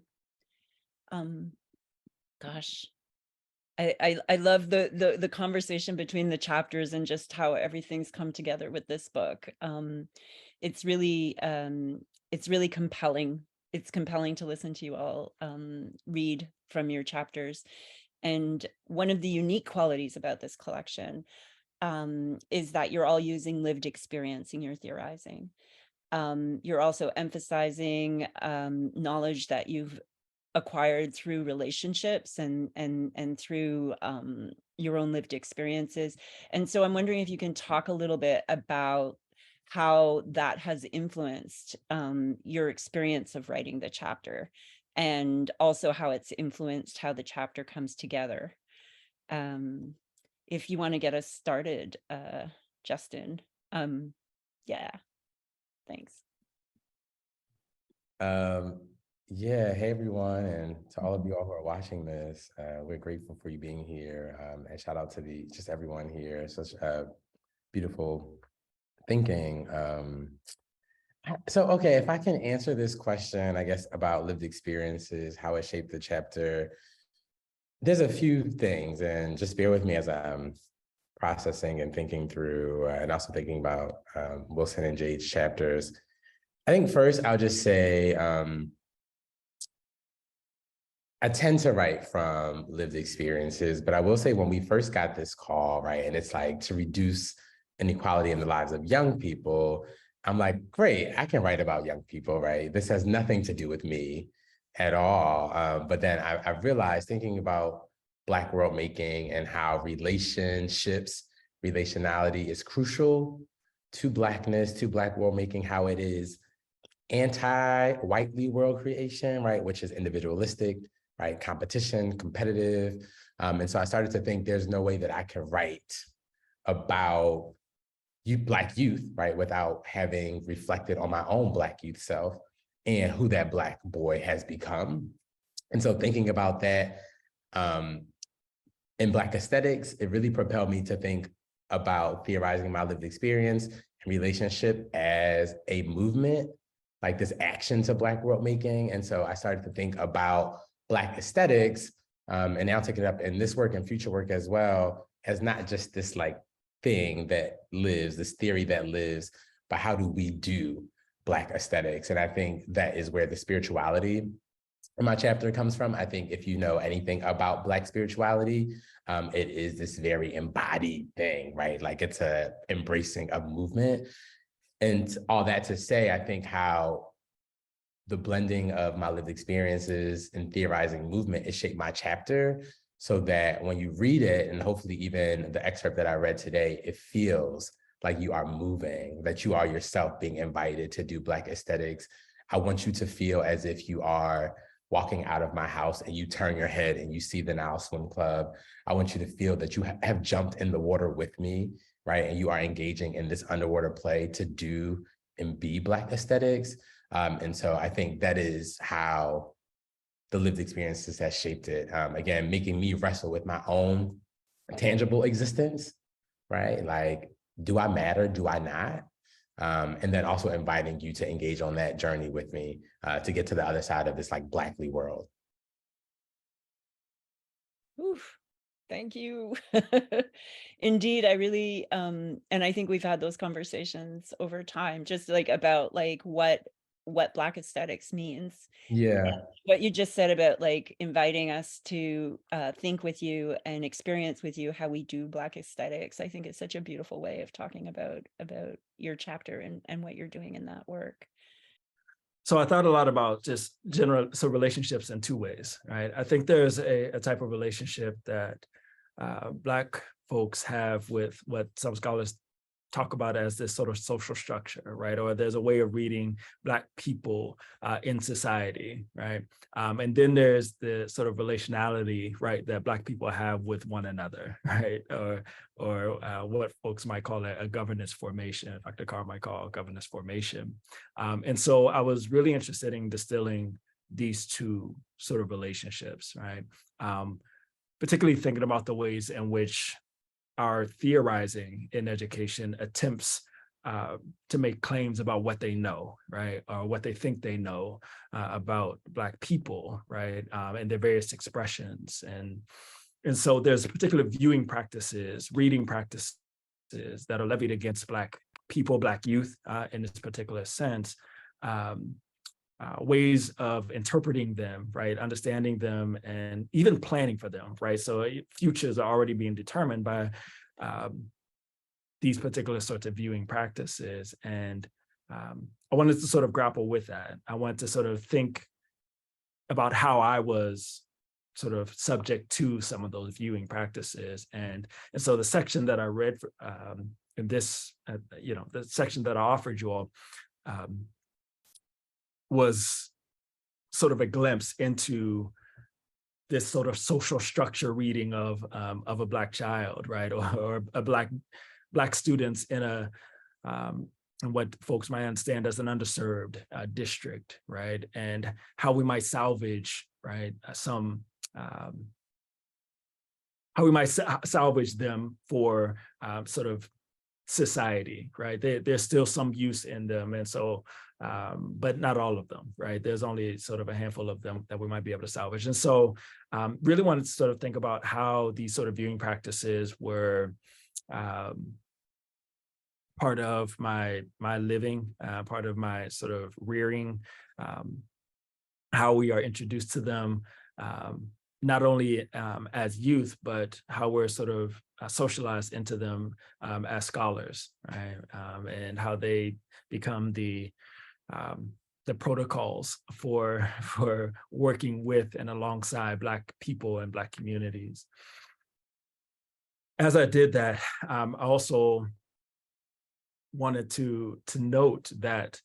Gosh, I love the conversation between the chapters and just how everything's come together with this book. It's really compelling. It's compelling to listen to you all read from your chapters. And one of the unique qualities about this collection is that you're all using lived experience in your theorizing. You're also emphasizing knowledge that you've acquired through relationships and through your own lived experiences. And so I'm wondering if you can talk a little bit about how that has influenced your experience of writing the chapter, and also how it's influenced how the chapter comes together. If you want to get us started, Justin. Yeah, thanks. Yeah, hey everyone, and to all of you all who are watching this, we're grateful for you being here, and shout out to just everyone here. Such beautiful thinking. So, okay, if I can answer this question, I guess, about lived experiences, how it shaped the chapter, there's a few things, and just bear with me as I'm processing and thinking through, and also thinking about Wilson and Jade's chapters. I think first I'll just say, I tend to write from lived experiences, but I will say when we first got this call, right, and it's like to reduce inequality in the lives of young people, I'm like, great, I can write about young people, right? This has nothing to do with me at all. But then I realized thinking about Black world making and how relationships, relationality is crucial to Blackness, to Black world making, how it is anti-whitely world creation, right? Which is individualistic, right? Competition, competitive. And so I started to think there's no way that I can write about Black youth, right? Without having reflected on my own Black youth self and who that Black boy has become. And so thinking about that in Black aesthetics, it really propelled me to think about theorizing my lived experience and relationship as a movement, like this action to Black world making. And so I started to think about Black aesthetics, and now take it up in this work and future work as well, as not just this like thing that lives, this theory that lives, but how do we do Black aesthetics? And I think that is where the spirituality in my chapter comes from. I think if you know anything about Black spirituality, it is this very embodied thing, right? Like it's a embracing of movement. And all that to say, I think how the blending of my lived experiences and theorizing movement has shaped my chapter, so that when you read it, and hopefully even the excerpt that I read today, it feels like you are moving, that you are yourself being invited to do Black aesthetics. I want you to feel as if you are walking out of my house and you turn your head and you see the Nile Swim Club. I want you to feel that you have jumped in the water with me, right? And you are engaging in this underwater play to do and be Black aesthetics. And so I think that is how the lived experiences has shaped it. Again, making me wrestle with my own tangible existence, right? Like, do I matter? Do I not? And then also inviting you to engage on that journey with me to get to the other side of this like Blackly world. Oof. Thank you. Indeed, I really, and I think we've had those conversations over time, just like about like what Black aesthetics means. Yeah. What you just said about like inviting us to think with you and experience with you how we do Black aesthetics, I think is such a beautiful way of talking about your chapter and what you're doing in that work. So I thought a lot about just relationships in two ways, right? I think there's a type of relationship that Black folks have with what some scholars talk about as this sort of social structure, right? Or there's a way of reading Black people in society, right? And then there's the sort of relationality, right, that Black people have with one another, right? Or what folks might call a governance formation, Dr. Carr might call governance formation. And so I was really interested in distilling these two sort of relationships, right? Particularly thinking about the ways in which our theorizing in education attempts to make claims about what they know, right? Or what they think they know about Black people, right? And their various expressions. And so there's particular viewing practices, reading practices that are levied against Black people, Black youth in this particular sense, ways of interpreting them, right? Understanding them and even planning for them, right? So futures are already being determined by these particular sorts of viewing practices. And I wanted to sort of grapple with that. I wanted to sort of think about how I was sort of subject to some of those viewing practices. And so the section that I read in this, the section that I offered you all, was sort of a glimpse into this sort of social structure reading of a Black child, right, or a Black students in a in what folks might understand as an underserved district, right, and how we might salvage, right, how we might salvage them for sort of society, right? There's still some use in them, and so, but not all of them, right? There's only sort of a handful of them that we might be able to salvage. And so really wanted to sort of think about how these sort of viewing practices were part of my living, part of my sort of rearing, how we are introduced to them, not only as youth, but how we're sort of socialized into them as scholars, right? And how they become the protocols for working with and alongside Black people and Black communities. As I did that, I also wanted to note that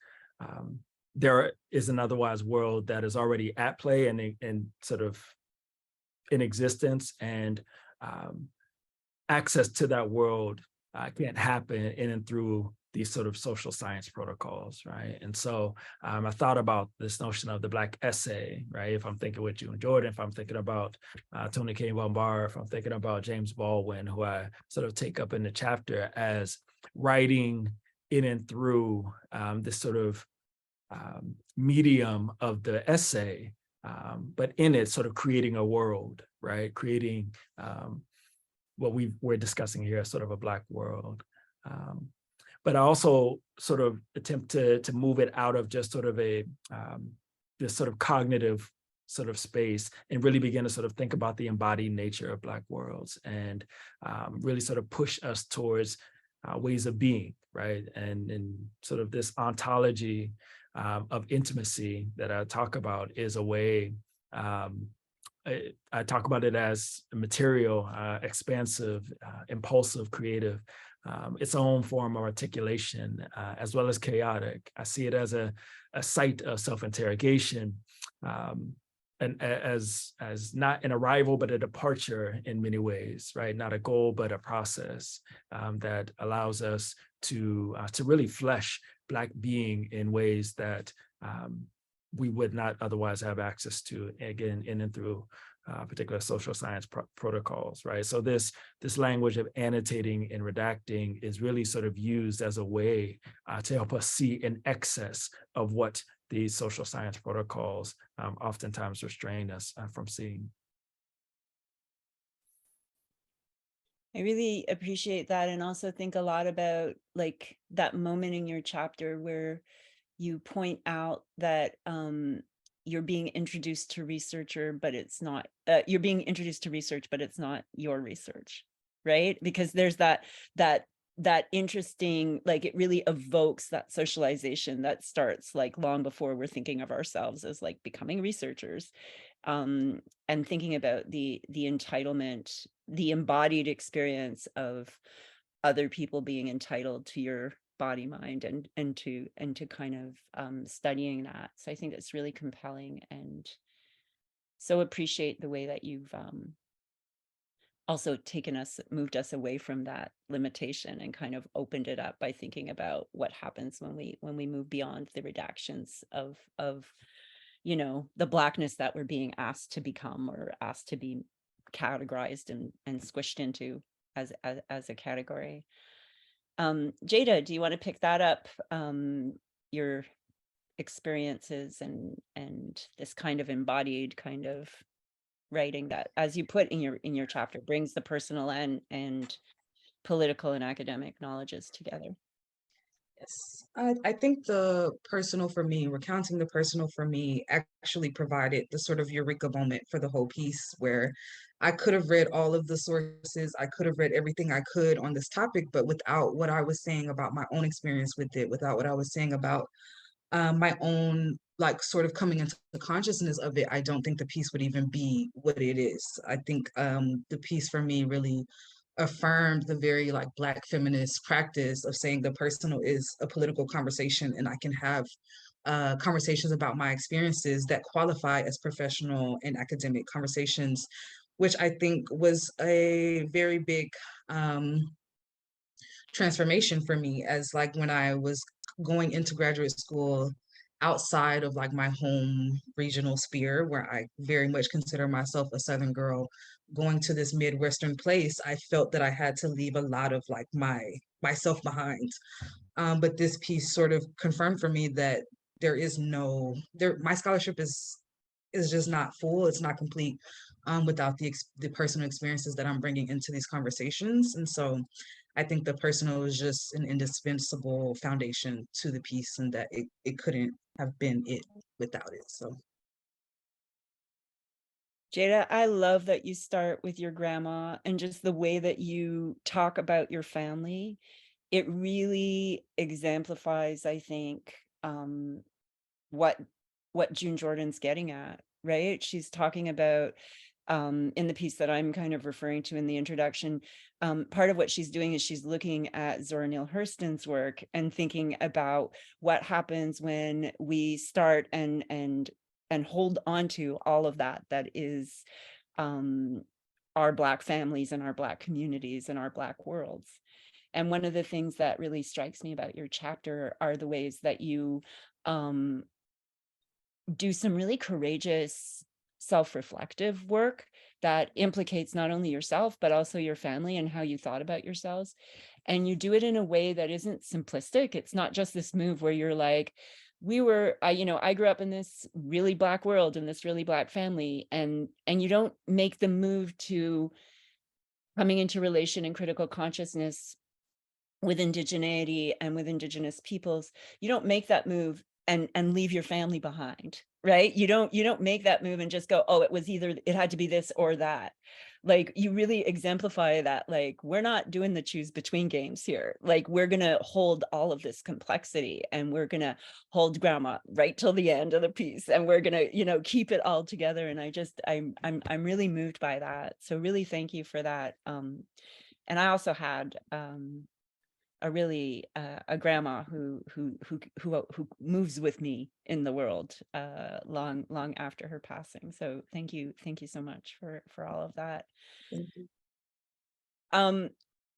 there is an otherwise world that is already at play and sort of in existence, and access to that world can't happen in and through these sort of social science protocols, right? And so I thought about this notion of the Black essay, right? If I'm thinking with June Jordan, if I'm thinking about Tony K. Bombara, if I'm thinking about James Baldwin, who I sort of take up in the chapter as writing in and through this sort of medium of the essay, but in it sort of creating a world, right? Creating what we're discussing here, sort of a Black world. But I also sort of attempt to move it out of just sort of a this sort of cognitive sort of space and really begin to sort of think about the embodied nature of Black worlds, and really sort of push us towards ways of being, right? And sort of this ontology of intimacy that I talk about is a way, I talk about it as material, expansive, impulsive, creative, its own form of articulation, as well as chaotic. I see it as a site of self-interrogation, and as not an arrival, but a departure in many ways, right? Not a goal, but a process that allows us to really flesh Black being in ways that we would not otherwise have access to, again, in and through particular social science protocols, right? So this language of annotating and redacting is really sort of used as a way to help us see in excess of what these social science protocols oftentimes restrain us from seeing. I really appreciate that, and also think a lot about like that moment in your chapter where you point out that you're being introduced to researcher, but it's not, you're being introduced to research, but it's not your research, right? Because there's that interesting, like it really evokes that socialization that starts like long before we're thinking of ourselves as like becoming researchers, and thinking about the entitlement, the embodied experience of other people being entitled to your body, mind, and to kind of studying that. So I think that's really compelling, and so appreciate the way that you've also moved us away from that limitation and kind of opened it up by thinking about what happens when we move beyond the redactions of you know, the Blackness that we're being asked to become, or asked to be categorized and squished into as a category. Jada, do you want to pick that up? Your experiences and this kind of embodied kind of writing that, as you put in your chapter, brings the personal and political and academic knowledges together. Yes, I think the personal for me, recounting the personal for me, actually provided the sort of eureka moment for the whole piece, where I could have read all of the sources, I could have read everything I could on this topic, but without what I was saying about my own experience with it, without what I was saying about my own like sort of coming into the consciousness of it, I don't think the piece would even be what it is. I think the piece for me really affirmed the very like Black feminist practice of saying the personal is a political conversation, and I can have conversations about my experiences that qualify as professional and academic conversations, which I think was a very big transformation for me, as like when I was going into graduate school outside of like my home regional sphere, where I very much consider myself a Southern girl, going to this Midwestern place, I felt that I had to leave a lot of like myself behind. But this piece sort of confirmed for me that there is no there my scholarship is just not full, it's not complete without the personal experiences that I'm bringing into these conversations. And so I think the personal is just an indispensable foundation to the piece, and that it couldn't have been it without it. So Jada, I love that you start with your grandma and just the way that you talk about your family. It really exemplifies, I think, what June Jordan's getting at, right? She's talking about in the piece that I'm kind of referring to in the introduction, part of what she's doing is she's looking at Zora Neale Hurston's work and thinking about what happens when we start and hold on to all of that is our Black families and our Black communities and our Black worlds. And one of the things that really strikes me about your chapter are the ways that you do some really courageous self-reflective work that implicates not only yourself, but also your family and how you thought about yourselves. And you do it in a way that isn't simplistic. It's not just this move where you're like, I grew up in this really Black world, in this really Black family, and you don't make the move to coming into relation and critical consciousness with indigeneity and with Indigenous peoples. You don't make that move and leave your family behind, right? You don't make that move and just go, oh, it had to be this or that. Like, you really exemplify that, like, we're not doing the choose between games here. Like, we're gonna hold all of this complexity, and we're gonna hold grandma right till the end of the piece, and we're gonna, keep it all together. And I'm really moved by that. So really thank you for that. And I also had a grandma who moves with me in the world long after her passing. So thank you so much for all of that. Thank you.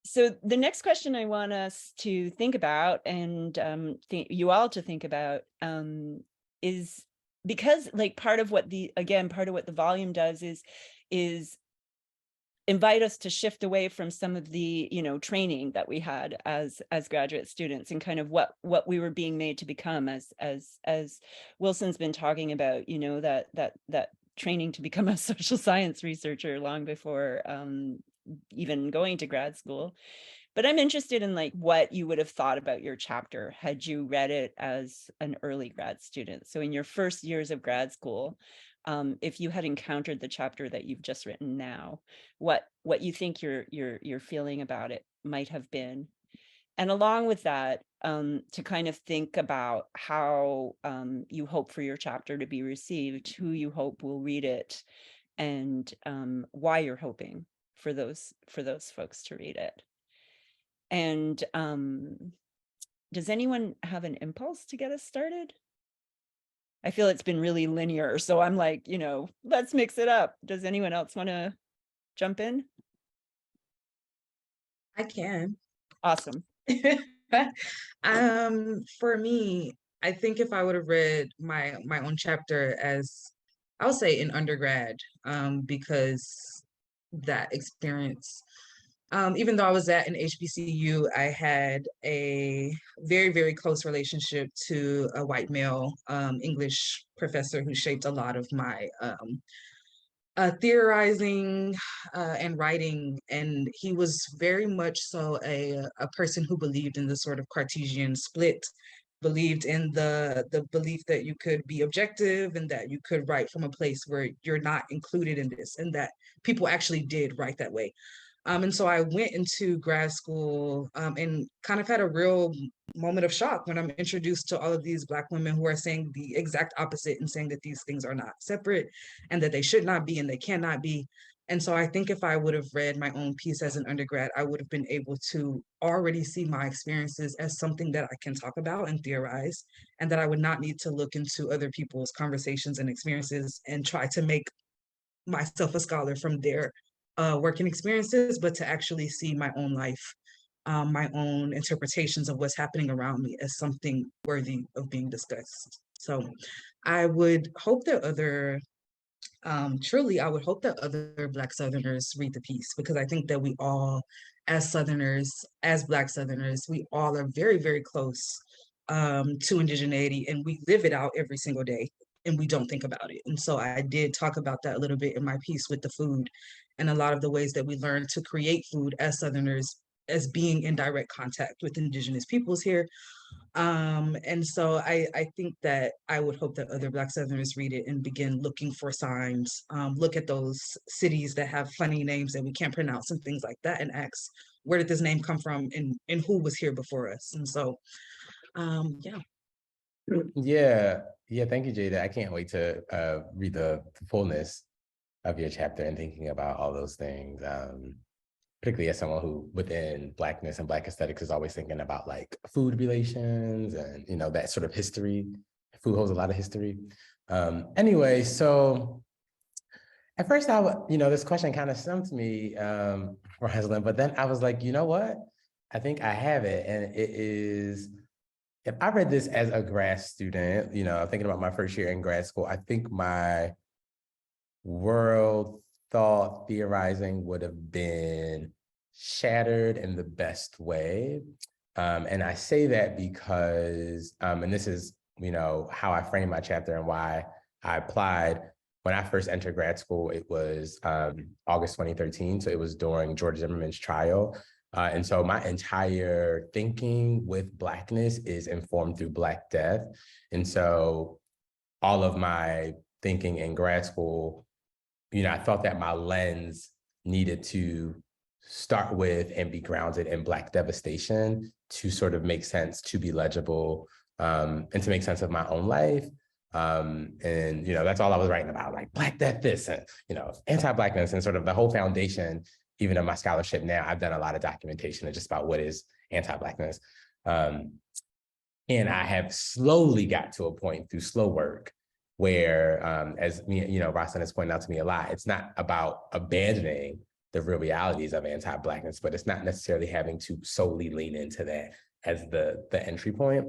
So the next question I want us to think about, and you all to think about, is, because like part of what the volume does is invite us to shift away from some of the training that we had as graduate students, and kind of what we were being made to become, as Wilson's been talking about, that training to become a social science researcher long before even going to grad school. But I'm interested in like what you would have thought about your chapter had you read it as an early grad student. So in your first years of grad school, if you had encountered the chapter that you've just written now, what you think your feeling about it might have been. And along with that, to kind of think about how you hope for your chapter to be received, who you hope will read it, and why you're hoping for those folks to read it. And does anyone have an impulse to get us started? I feel it's been really linear, so I'm like, let's mix it up. Does anyone else want to jump in? I can. Awesome. For me, I think if I would have read my own chapter as, I would say, in undergrad, because that experience, even though I was at an HBCU, I had a very, very close relationship to a white male English professor who shaped a lot of my theorizing and writing, and he was very much so a person who believed in the sort of Cartesian split, believed in the belief that you could be objective and that you could write from a place where you're not included in this, and that people actually did write that way. And so I went into grad school and kind of had a real moment of shock when I'm introduced to all of these Black women who are saying the exact opposite and saying that these things are not separate and that they should not be and they cannot be. And so I think if I would have read my own piece as an undergrad, I would have been able to already see my experiences as something that I can talk about and theorize, and that I would not need to look into other people's conversations and experiences and try to make myself a scholar from their working experiences, but to actually see my own life, my own interpretations of what's happening around me as something worthy of being discussed. So I would hope that truly, I would hope that other Black Southerners read the piece, because I think that we all, as Southerners, as Black Southerners, we all are very, very close to indigeneity, and we live it out every single day, and we don't think about it. And so I did talk about that a little bit in my piece with the food, and a lot of the ways that we learn to create food as Southerners as being in direct contact with Indigenous peoples here. And so I think that I would hope that other Black Southerners read it and begin looking for signs, look at those cities that have funny names that we can't pronounce and things like that, and ask, where did this name come from, and who was here before us? And so, yeah. Yeah, thank you, Jada. I can't wait to read the fullness of your chapter and thinking about all those things. Particularly as someone who within Blackness and Black aesthetics is always thinking about like food relations and, you know, that sort of history. Food holds a lot of history. Anyway, so at first this question kind of stumped me, Rosalind, but then I was like, you know what? I think I have it. And it is, if I read this as a grad student, thinking about my first year in grad school, I think my world thought theorizing would have been shattered in the best way. And I say that because, and this is, how I framed my chapter and why I applied. When I first entered grad school, it was August 2013. So it was during George Zimmerman's trial. And so my entire thinking with Blackness is informed through Black death. And so all of my thinking in grad school, I thought that my lens needed to start with and be grounded in Black devastation to sort of make sense, to be legible, and to make sense of my own life. And, that's all I was writing about, like Black death, this, and, anti-Blackness, and sort of the whole foundation, even of my scholarship now. I've done a lot of documentation just about what is anti-Blackness. And I have slowly got to a point through slow work where, as Rosalind has pointed out to me a lot, it's not about abandoning the real realities of anti-Blackness, but it's not necessarily having to solely lean into that as the entry point.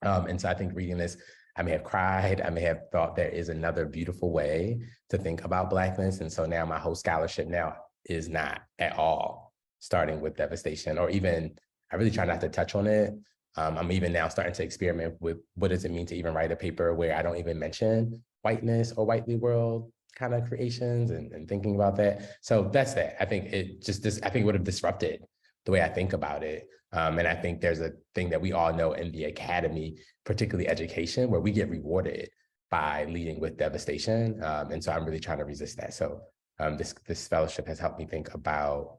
And so I think reading this, I may have cried, I may have thought there is another beautiful way to think about Blackness. And so now my whole scholarship now is not at all starting with devastation, or even, I really try not to touch on it. I'm even now starting to experiment with what does it mean to even write a paper where I don't even mention whiteness or whitely world kind of creations and thinking about that. So that's that. I think I think it would have disrupted the way I think about it. And I think there's a thing that we all know in the academy, particularly education, where we get rewarded by leading with devastation. And so I'm really trying to resist that. So this fellowship has helped me think about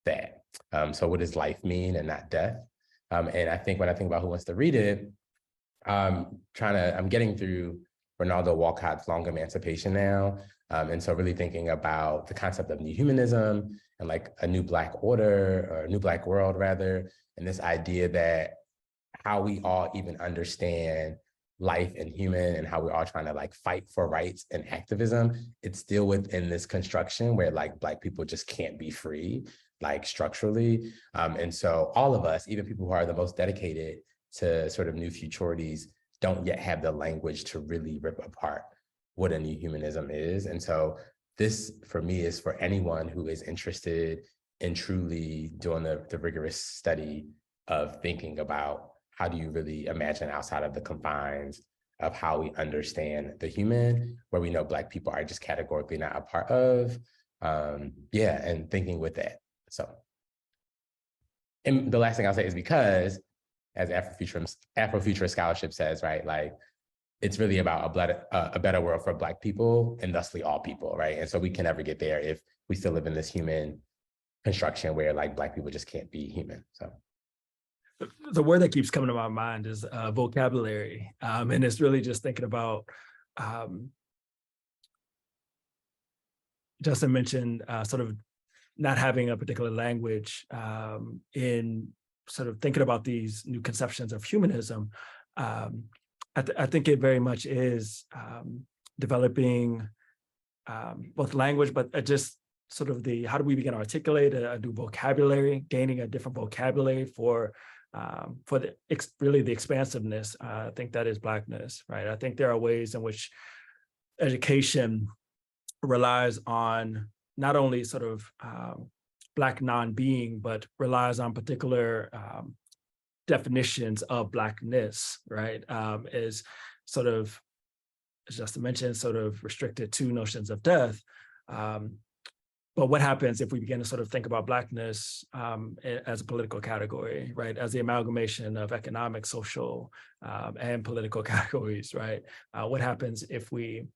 that. So what does life mean and not death? And I think when I think about who wants to read it, I'm getting through Ronaldo Walcott's Long Emancipation now. And so really thinking about the concept of new humanism and like a new Black order, or a new Black world rather, and this idea that how we all even understand life and human and how we're all trying to like fight for rights and activism, it's still within this construction where like Black people just can't be free, like structurally. And so all of us, even people who are the most dedicated to sort of new futurities, don't yet have the language to really rip apart what a new humanism is. And so this, for me, is for anyone who is interested in truly doing the rigorous study of thinking about how do you really imagine outside of the confines of how we understand the human, where we know Black people are just categorically not a part of, and thinking with that. So, and the last thing I'll say is because, as Afrofuturist scholarship says, right, like it's really about a better world for Black people and thusly all people, right? And so we can never get there if we still live in this human construction where like Black people just can't be human. So the word that keeps coming to my mind is vocabulary, and it's really just thinking about. Justin mentioned sort of not having a particular language in sort of thinking about these new conceptions of humanism. I think it very much is developing both language, but just sort of how do we begin to articulate a new vocabulary, gaining a different vocabulary for really the expansiveness. I think that is Blackness, right? I think there are ways in which education relies on not only sort of Black non-being, but relies on particular definitions of Blackness, right? Is sort of, as Justin mentioned, sort of restricted to notions of death. But what happens if we begin to sort of think about Blackness as a political category, right? As the amalgamation of economic, social, and political categories, right? What happens if we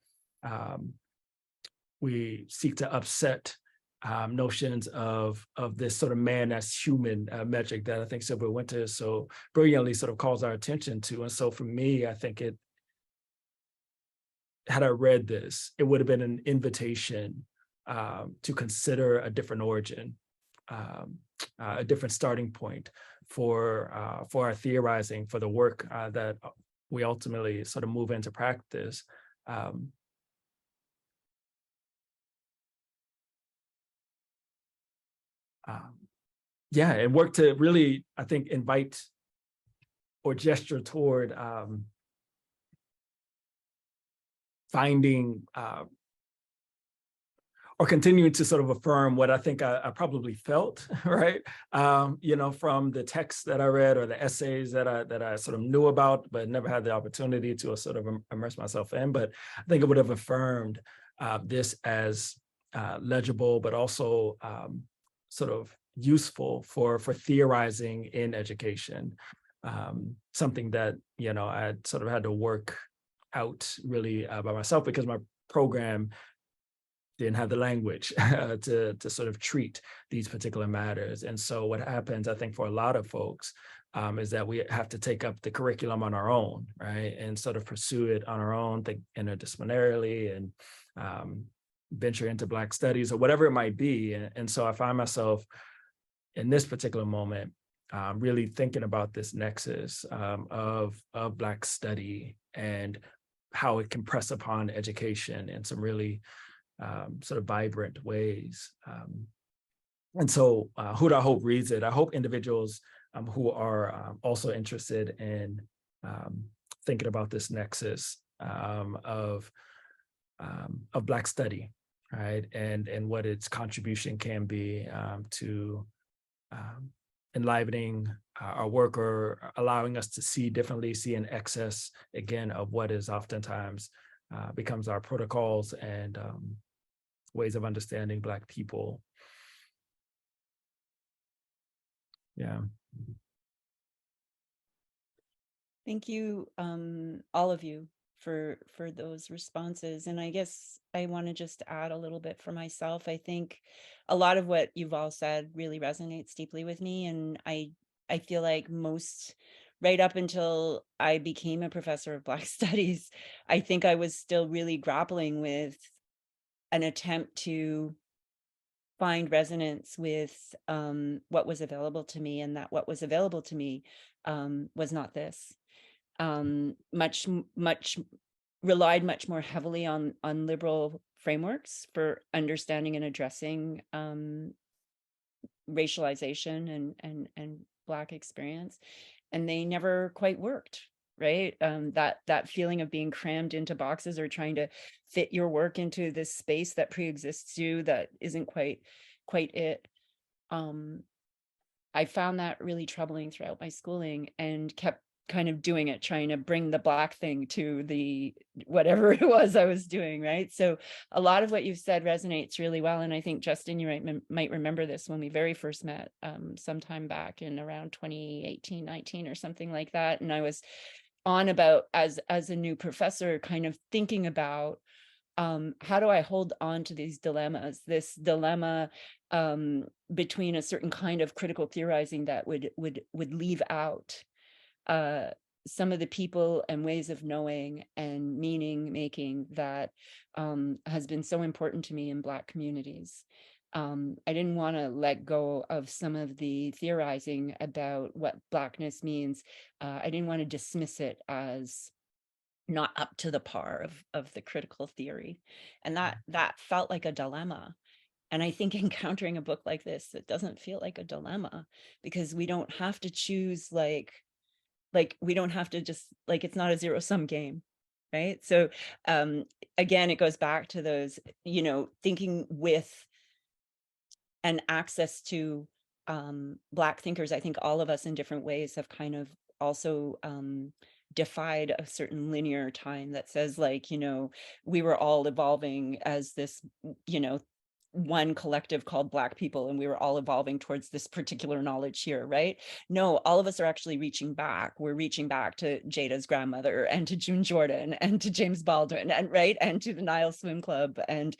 seek to upset notions of this sort of man as human metric that I think Sylvia Wynter so brilliantly sort of calls our attention to? And so for me, I think had I read this, it would have been an invitation to consider a different origin, a different starting point for our theorizing, for the work that we ultimately sort of move into practice. Yeah, and work to really, I think, invite or gesture toward finding or continuing to sort of affirm what I think I probably felt, right? From the texts that I read or the essays that I sort of knew about, but never had the opportunity to sort of immerse myself in. But I think it would have affirmed this as legible, but also sort of useful for theorizing in education. Something that, I sort of had to work out really by myself because my program didn't have the language to sort of treat these particular matters. And so what happens, I think, for a lot of folks is that we have to take up the curriculum on our own, right? And sort of pursue it on our own, think interdisciplinarily and venture into Black studies or whatever it might be. And so I find myself in this particular moment really thinking about this nexus of Black study and how it can press upon education in some really sort of vibrant ways. And so who do I hope reads it? I hope individuals who are also interested in thinking about this nexus of Black study, right? And what its contribution can be to enlivening our work or allowing us to see differently, see in excess, again, of what is oftentimes becomes our protocols and ways of understanding Black people. Yeah. Thank you, all of you, for those responses. And I guess I want to just add a little bit for myself. I think a lot of what you've all said really resonates deeply with me, and I feel like right up until I became a professor of Black Studies, I think I was still really grappling with an attempt to find resonance with what was available to me, and that what was available to me was not this. Much relied much more heavily on liberal frameworks for understanding and addressing racialization and Black experience, and they never quite worked. Right. That feeling of being crammed into boxes or trying to fit your work into this space that pre-exists you, that isn't quite it. I found that really troubling throughout my schooling and kept kind of doing it, trying to bring the Black thing to the whatever it was I was doing, right? So a lot of what you've said resonates really well. And I think, Justin, you might remember this when we very first met sometime back in around 2018, 19 or something like that. And I was on about, as a new professor, kind of thinking about how do I hold on to these dilemmas, this dilemma between a certain kind of critical theorizing that would leave out some of the people and ways of knowing and meaning making that has been so important to me in Black communities. I didn't want to let go of some of the theorizing about what Blackness means. I didn't want to dismiss it as not up to the par of the critical theory. And that felt like a dilemma. And I think encountering a book like this, it doesn't feel like a dilemma, because we don't have to choose like we don't have to just it's not a zero-sum game, right? So again, it goes back to those, thinking with and access to Black thinkers. I think all of us in different ways have kind of also defied a certain linear time that says we were all evolving as this, one collective called Black people, and we were all evolving towards this particular knowledge here, right? No, all of us are actually reaching back. We're reaching back to Jada's grandmother and to June Jordan and to James Baldwin, and right, and to the Nile Swim Club, and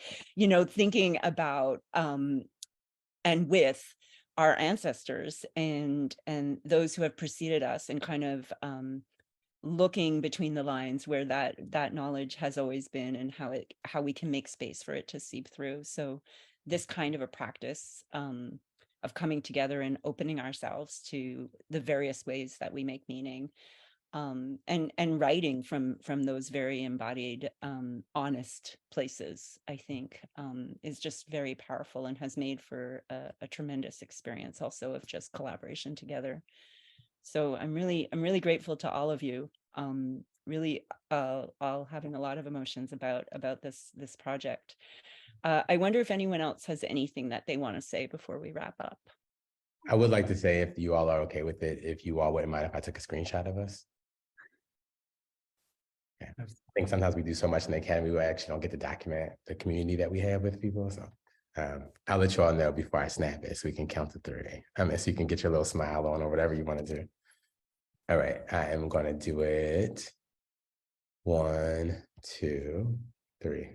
thinking about and with our ancestors and those who have preceded us, and kind of looking between the lines where that knowledge has always been, and how we can make space for it to seep through. So this kind of a practice of coming together and opening ourselves to the various ways that we make meaning, and writing from those very embodied, honest places, I think, is just very powerful, and has made for a tremendous experience also of just collaboration together. So I'm really grateful to all of you. Really, all having a lot of emotions about this project. I wonder if anyone else has anything that they want to say before we wrap up. I would like to say, if you all are okay with it, if you all wouldn't mind if I took a screenshot of us. Yeah. I think sometimes we do so much in the academy, we actually don't get to document the community that we have with people. So I'll let you all know before I snap it, so we can count to 3. So you can get your little smile on or whatever you want to do. All right, I am going to do it. 1, 2, 3.